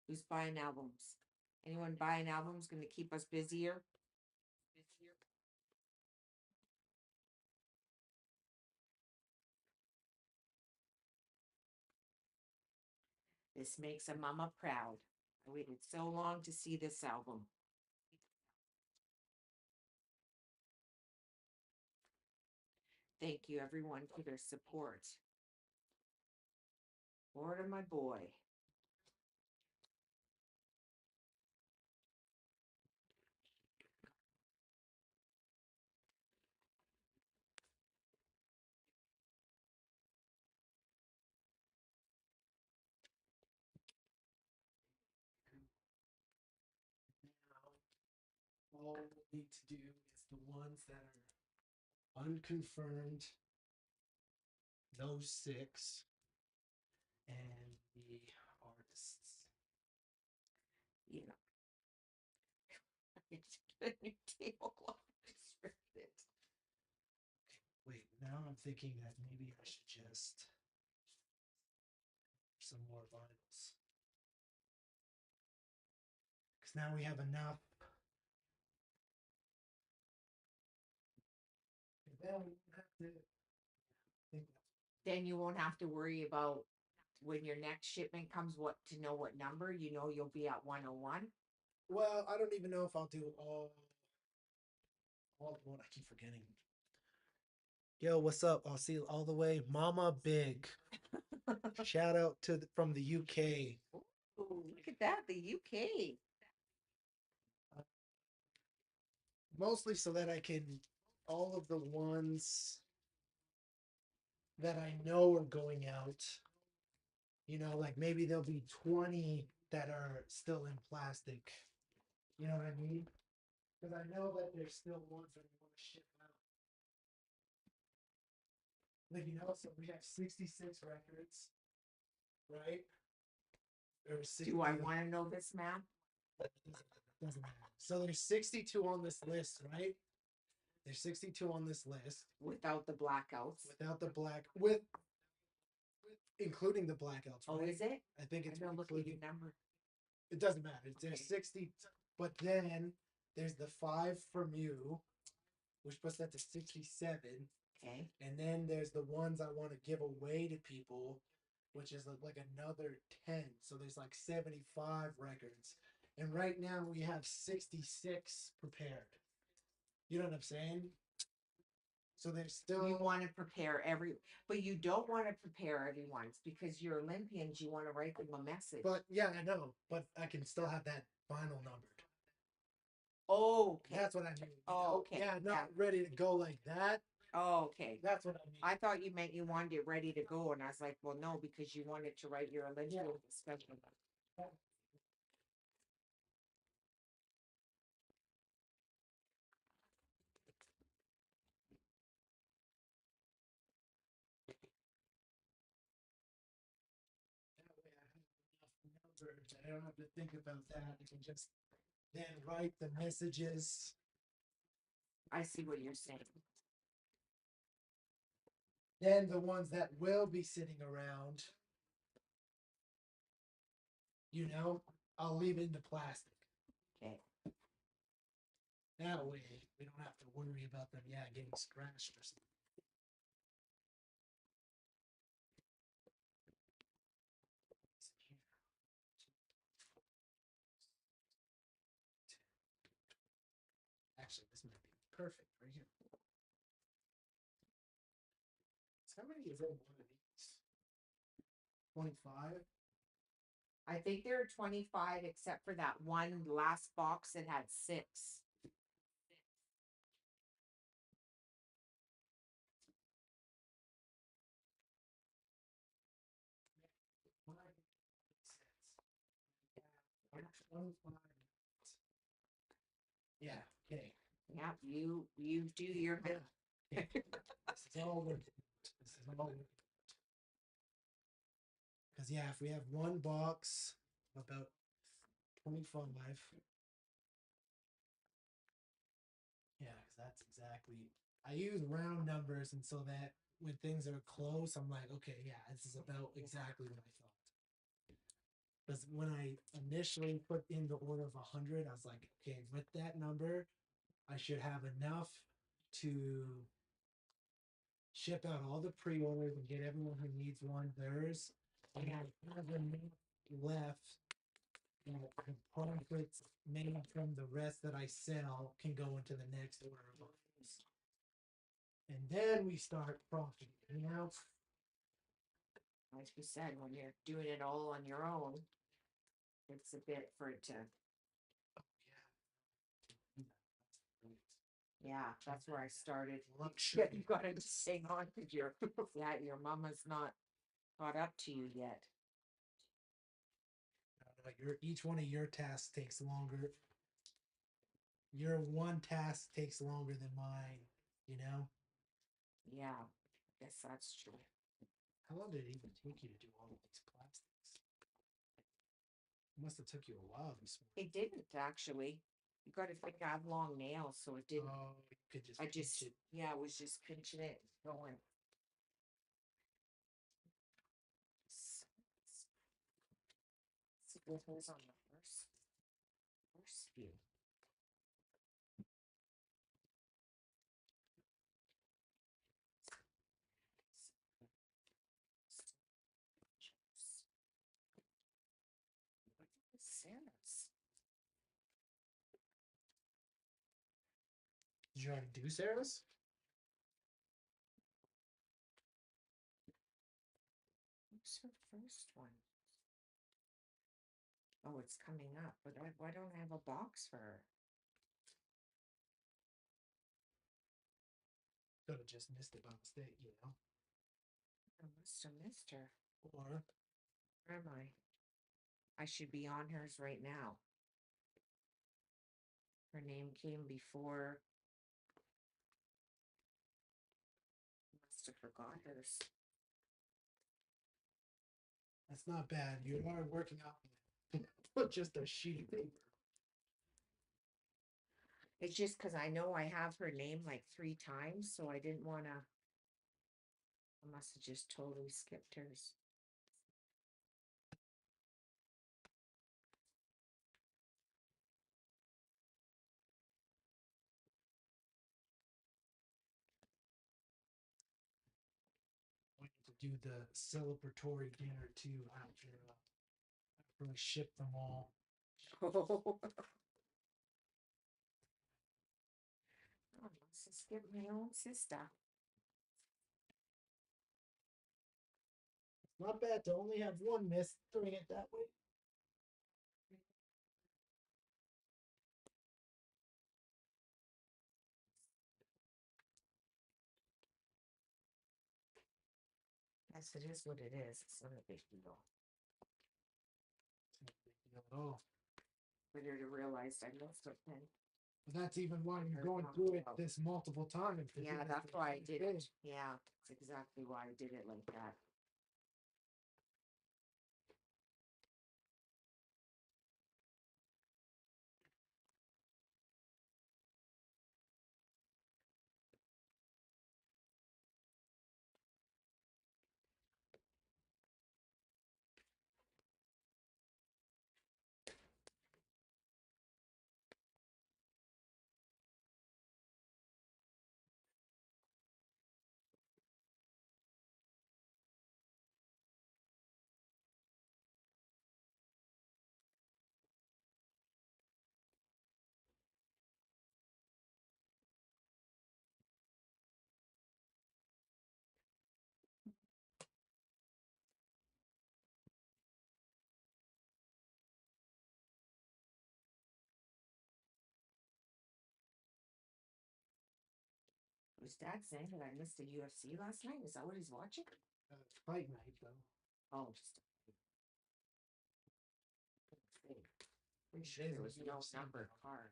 Who's buying albums? Anyone buying albums gonna keep us busier? This makes a mama proud. I waited so long to see this album. Thank you everyone for their support. Lord of my boy. Now, all we need to do is the ones that are unconfirmed, those 6, and the artists. You know. It's a new tablecloth. Just ripped it. Wait, now I'm thinking that maybe I should just some more vinyls. Because now we have enough. And then we have to think Then you won't have to worry about when your next shipment comes what to know what number. You know you'll be at 101. well, I don't even know if I'll do all the one. I keep forgetting. Yo, what's up? I'll see you all the way. Mama Big. Shout out to from the UK. Ooh, look at that, the UK. Mostly so that I can all of the ones that I know are going out. You know, like maybe there'll be 20 that are still in plastic. You know what I mean? Because I know that there's still ones that we want to ship out. Like, you know, so we have 66 records, right? Or 60, Do I want to know this, ma'am? doesn't matter. So there's 62 on this list, right? There's 62 on this list Without the blackouts. without the black with including the blackouts. Oh, right? is it? I think it's I don't look at including. your number. It doesn't matter. There's Okay. 60, but then there's the 5 from you, which puts that to 67. Okay. And then there's the ones I want to give away to people, which is like another 10. So there's like 75 records. And right now we have 66 prepared. You know what I'm saying? So there's still. You want to prepare but you don't want to prepare everyone's because you're Olympians. You want to write them a message. But yeah, I know. But I can still have that vinyl numbered. Oh, okay. That's what I mean. Oh, okay. Yeah, not ready to go like that. Oh, okay. That's what I mean. I thought you meant you wanted it ready to go, and I was like, well, no, because you wanted to write your Olympian special. That way I have enough numbers. I don't have to think about that. I can just then write the messages. I see what you're saying. Then the ones that will be sitting around, you know, I'll leave it in the plastic. Okay. That way we don't have to worry about them, getting scratched or something. Actually, this might be perfect right here. So how many is in one of these? 25? I think there are 25, except for that one last box that had 6. Yeah, okay. Yeah, you do your Yeah. This is all worth it. This is all worth it. Because if we have one box of about 25. Yeah, because that's exactly. I use round numbers, and so that when things are close, I'm like, okay, this is about exactly what I thought. Because when I initially put in the order of 100, I was like, okay, with that number, I should have enough to ship out all the pre-orders and get everyone who needs one theirs. And I have enough left that the profits made from the rest that I sell can go into the next order of items. And then we start profiting, you know? Like you said, when you're doing it all on your own, it's a bit for it to. Yeah, that's where I started. Luxury. You gotta hang on because your mama's not caught up to you yet. Each one of your tasks takes longer. Your one task takes longer than mine, you know? Yeah, I guess that's true. How long did it even take you to do all of these plastics? It must have took you a while this morning. It didn't actually. You got to think I have long nails, so it didn't. Oh, you could just. I was just pinching it, going. See what was on the first few. Sarah's. Did you already do Sarah's? What's her first one? Oh, it's coming up, but why don't I have a box for her? Could have just missed it by mistake, you know? I must have missed her. Or Where am I? I should be on hers right now. Her name came before. Must have forgot hers. that's not bad. You are working out with just a sheet of paper. It's just because I know I have her name like 3 times, so I didn't want to. I must have just totally skipped hers. We need to do the celebratory dinner too after we ship them all. Oh, I must have skipped my own sister. It's not bad to only have one miss doing it that way. Yes, it is what it is. It's not a big deal. It's not a big deal at all. Better to realize I missed it then. But that's even why you're Or going not through it well. this multiple times. to do Yeah, this that's the why I same did thing. it. Yeah, that's exactly why I did it like that. Was Dad saying that I missed the UFC last night? Is that what he's watching? Fight night though. Oh, just. Pretty sure It is there a was no UFC number now. card.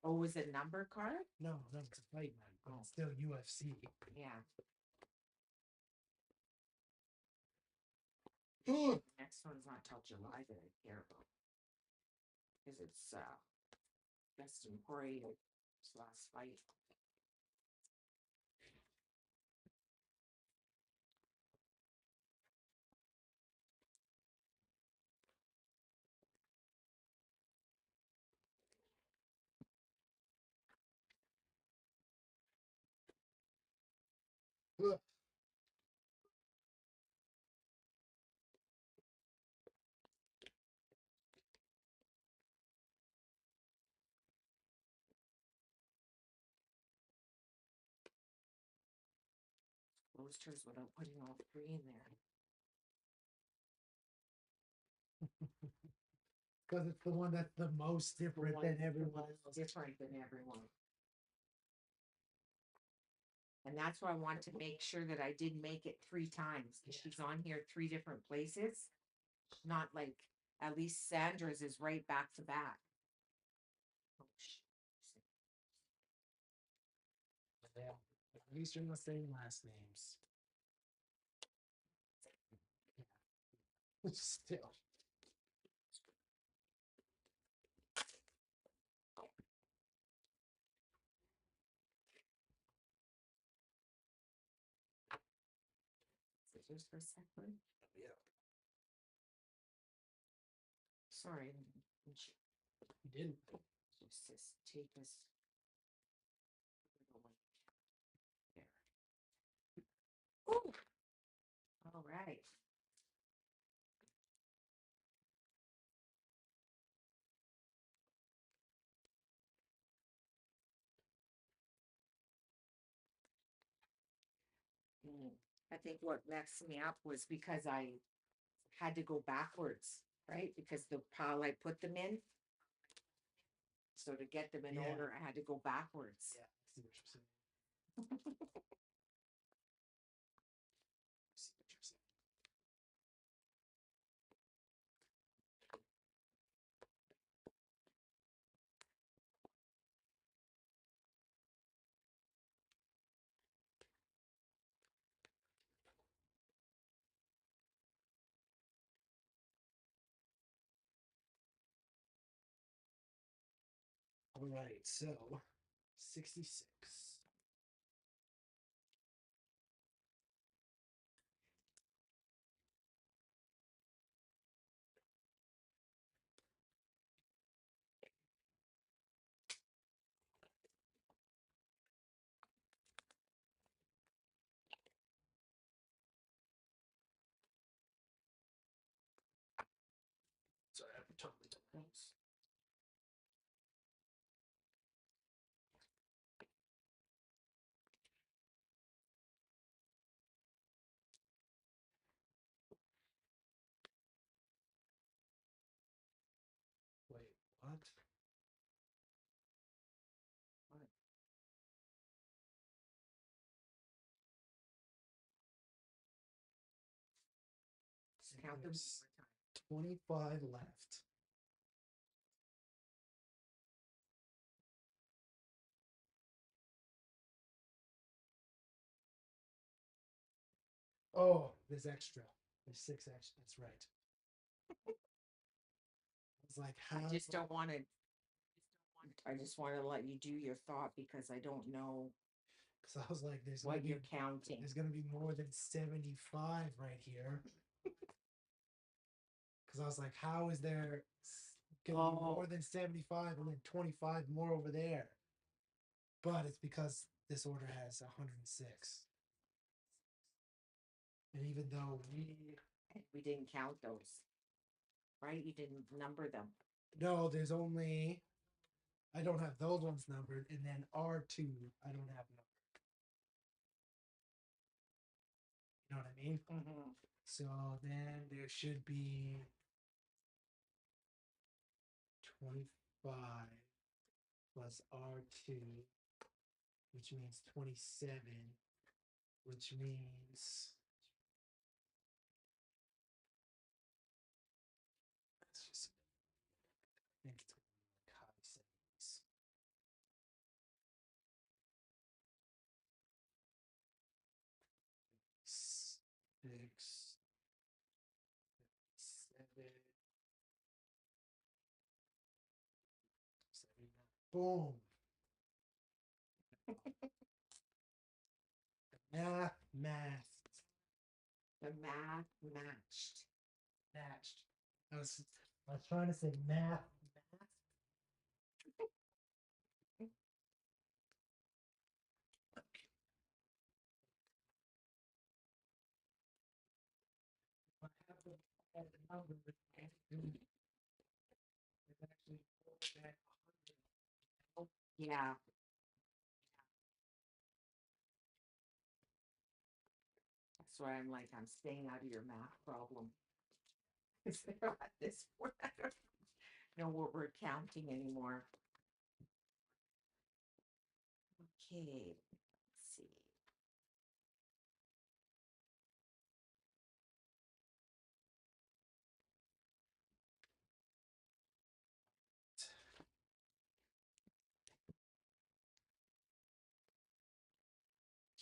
Oh, was it number card? No, it's a fight night, but Oh. it's still UFC. Yeah. Ugh. Next one's not till July that I care about. Because it's Dustin Poirier's last fight. Ugh. Closed hers without putting all 3 in there. Because it's the one that's the most different than everyone else. Different than everyone. And that's why I want to make sure that I did make it 3 times. Because she's on here 3 different places. Not like, at least Sandra's is right back to back. Oh, Yeah. At least you're the same last names. Yeah. Still. just for a second. Yeah. Sorry. You didn't. Just take this. There. Ooh. All right. I think what messed me up was because I had to go backwards, right? Because the pile I put them in, So to get them in Yeah. order, I had to go backwards. Yeah, I see what you're saying. I see what you're saying. All right, so 66. Sorry, I'm totally done those. Wait, what? What? Just count them There's one more time. 25 left. Oh, there's extra. There's 6 extra. That's right. I was like, how? I just don't want to. I just want to let you do your thought because I don't know Because I was like, there's gonna what be you're counting. there's gonna be more than 75 right here. Because I was like, how is there gonna be more than 75 and then 25 more over there? But it's because this order has 106. And even though We didn't count those, right? You didn't number them. no, there's only I don't have those ones numbered, and then R2 I don't have numbered. You know what I mean? Mm-hmm. So then there should be 25 plus R2, which means 27, which means let's just I think it's gonna be like high 70s. Six, 7, 79. Boom. Math. The math matched. Matched. I was trying to say math. I have the number that I have to do. It's actually more than 100. Yeah. That's why I'm like, I'm staying out of your math problem. At this point, I don't know what we're counting anymore. Okay, let's see.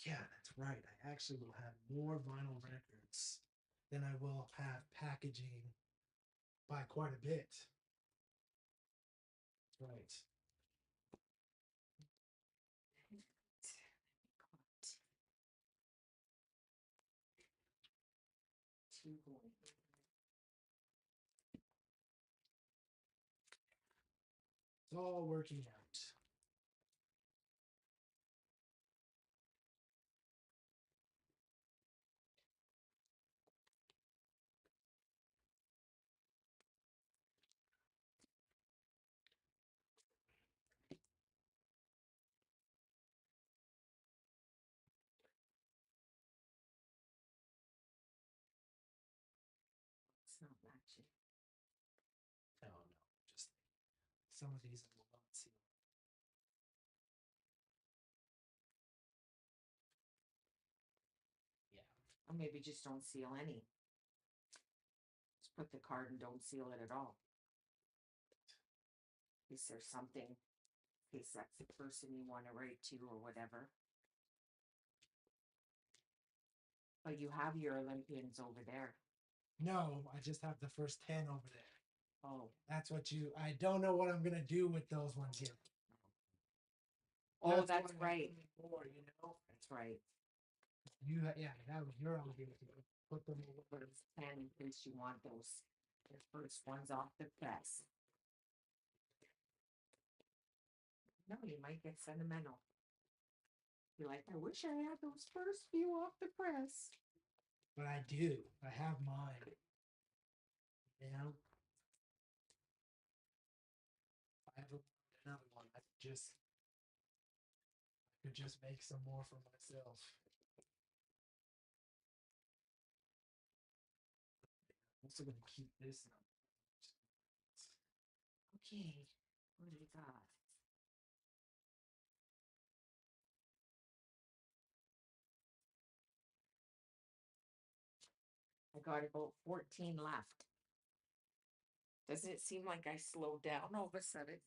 Yeah, that's right. I actually will have more vinyl records than I will have packaging by quite a bit. That's right. It's all working out. It's not matching. Oh no, just some of these I will not see. Or maybe just don't seal any. Just put the card and don't seal it at all. In case there's something, in case that's the person you want to write to or whatever. But you have your Olympians over there. No, I just have the first 10 over there. Oh. That's what I don't know what I'm going to do with those ones yet. Oh, that's right. More, you know? That's right. Yeah, that was your idea. Put them over. And in case you want those, the first ones off the press. No, you might get sentimental. You're like, I wish I had those first few off the press. But I do. I have mine. You know? I have another one. I could just make some more for myself. I'm also going to keep this now. Okay, what do we got? I got about 14 left. Doesn't it seem like I slowed down all of a sudden?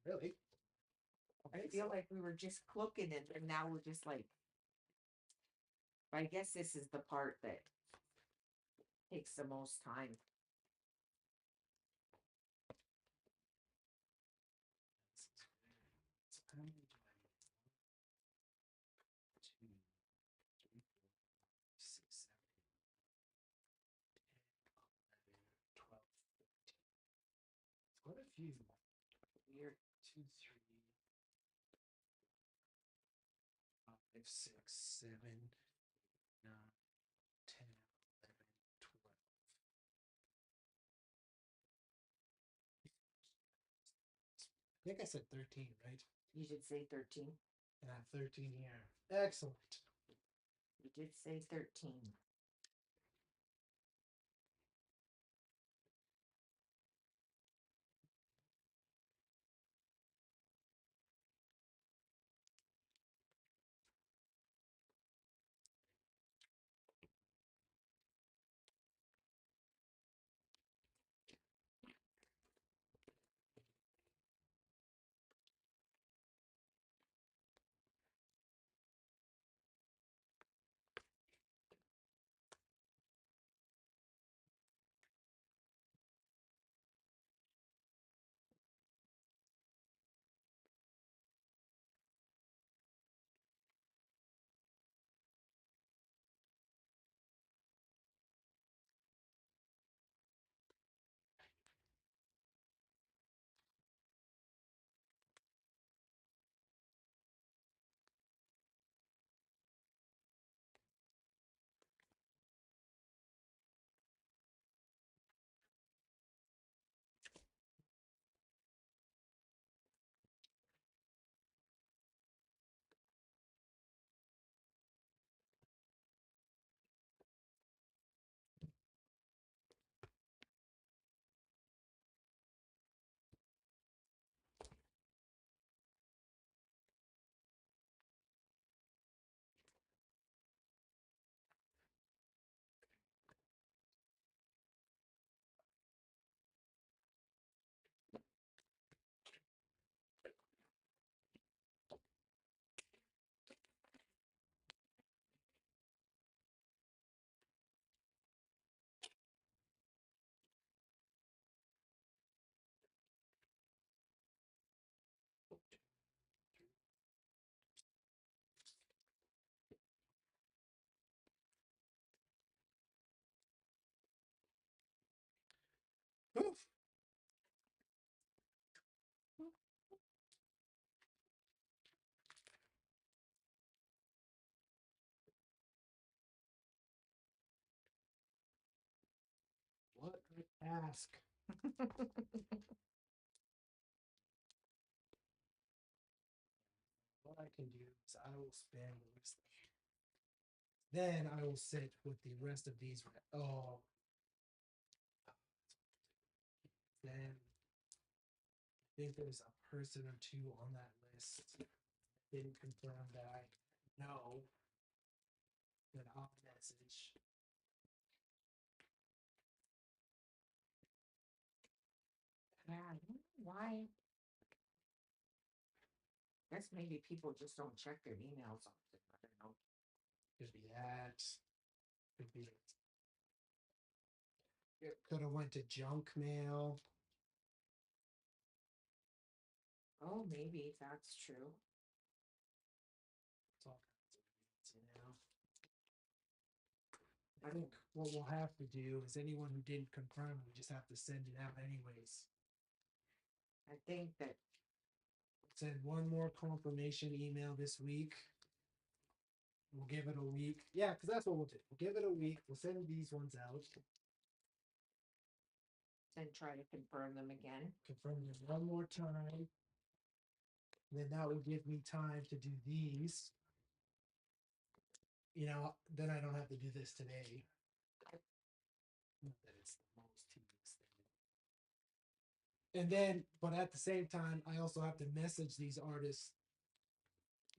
Really? I feel like we were just clooking it, and now we're just like. But I guess this is the part that takes the most time. So how many do I need? 1, 2, 3, 4, 5, 6, 7, 8, 10, 11, 12, 13. It's quite a few. Weird. 2, 3, 5, 6, 7, 9, 10, 11, 12. I think I said 13, right? You did say 13. And I have 13 here. Excellent. You did say 13. Oof. What a task. What I can do is I will spend the rest of then I will sit with the rest of these. Oh. Then I think there's a person or two on that list. Didn't confirm that I know, then I'll message. Yeah, I don't know why. Guess maybe people just don't check their emails often. I don't know. Could be that. Could be. It could have went to junk mail. Oh, maybe that's true. It's all kinds of reasons, you know. I think what we'll have to do is anyone who didn't confirm, we just have to send it out anyways. I think that Send one more confirmation email this week. We'll give it a week. Yeah, because that's what we'll do. We'll give it a week. We'll send these ones out. then try to confirm them again. Confirm them one more time. Then that will give me time to do these. You know, then I don't have to do this today. Not that it's the most tedious thing. And then, but at the same time, I also have to message these artists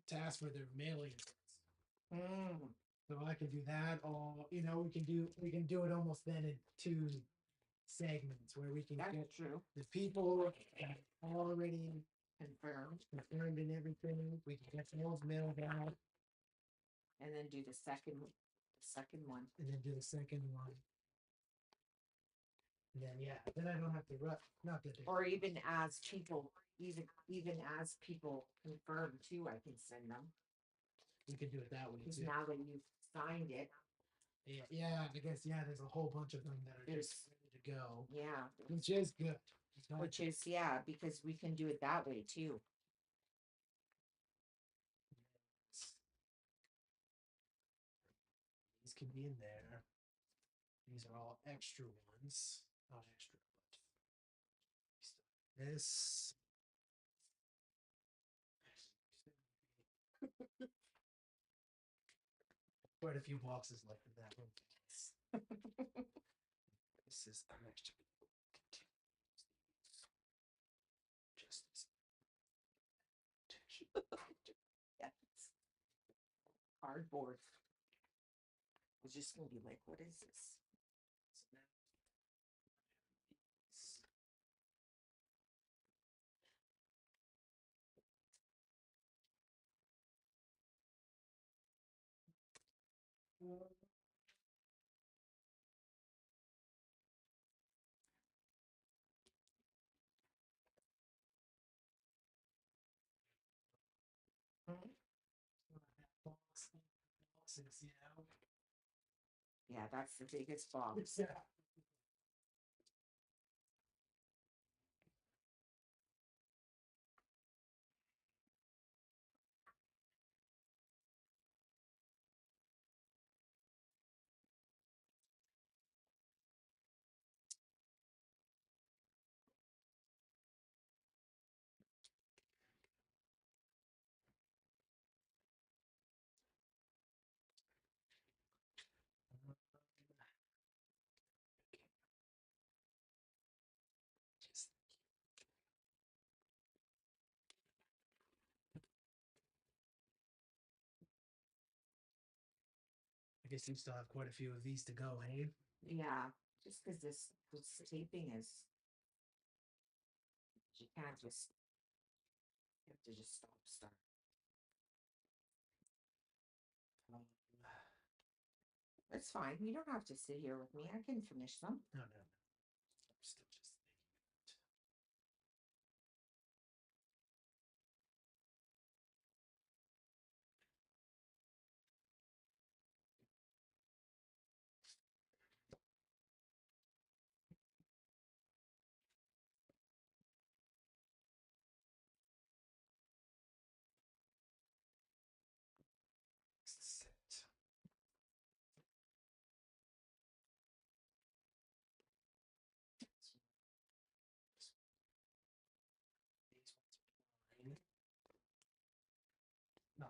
to ask for their mailing address. Mm, So I can do that all, you know, we can do it almost then in two segments where we can that's get true. the people that already Confirmed. confirmed and everything. We can get those mailed out And then do the second one. and then do the second one. And then yeah, then I don't have to rush. Not that Or even as people confirm too, I can send them. we can do it that way Because too. now that you've signed it, Yeah, I guess there's a whole bunch of them that are There's- just ready to go, yeah. which is good. It's not- Which is, yeah, because we can do it that way too. These can be in there. These are all extra ones. Not extra, but this. Quite a few boxes like that one. This is an extra. Justice. Yes. Cardboard. I was just gonna be like, what is this? Mhm. Boxes, you know. Yeah, that's the biggest box. Yeah. Just I guess you still have quite a few of these to go, hey? Yeah, just because this taping is, you can't just, you have to just start. Um, It's fine. You don't have to sit here with me. I can finish them. no. I'm still just thinking. Set. These ones are fine. No.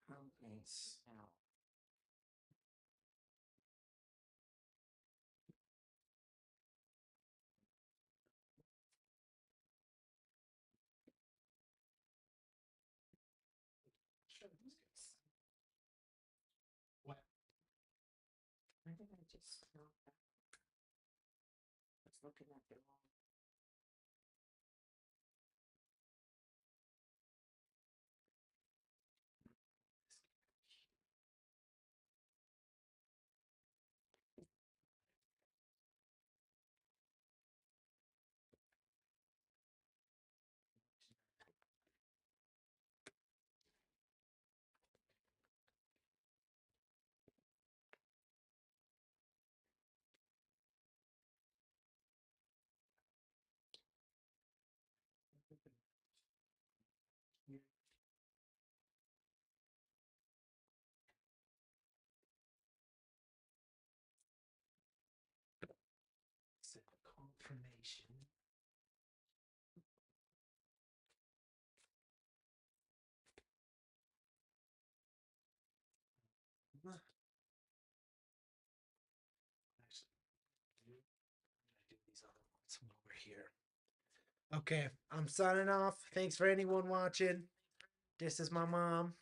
Okay, now. looking at the wrong. Set confirmation. Actually, I'm gonna do these other ones while we're here. Okay, I'm signing off. Thanks for anyone watching. This is my mom.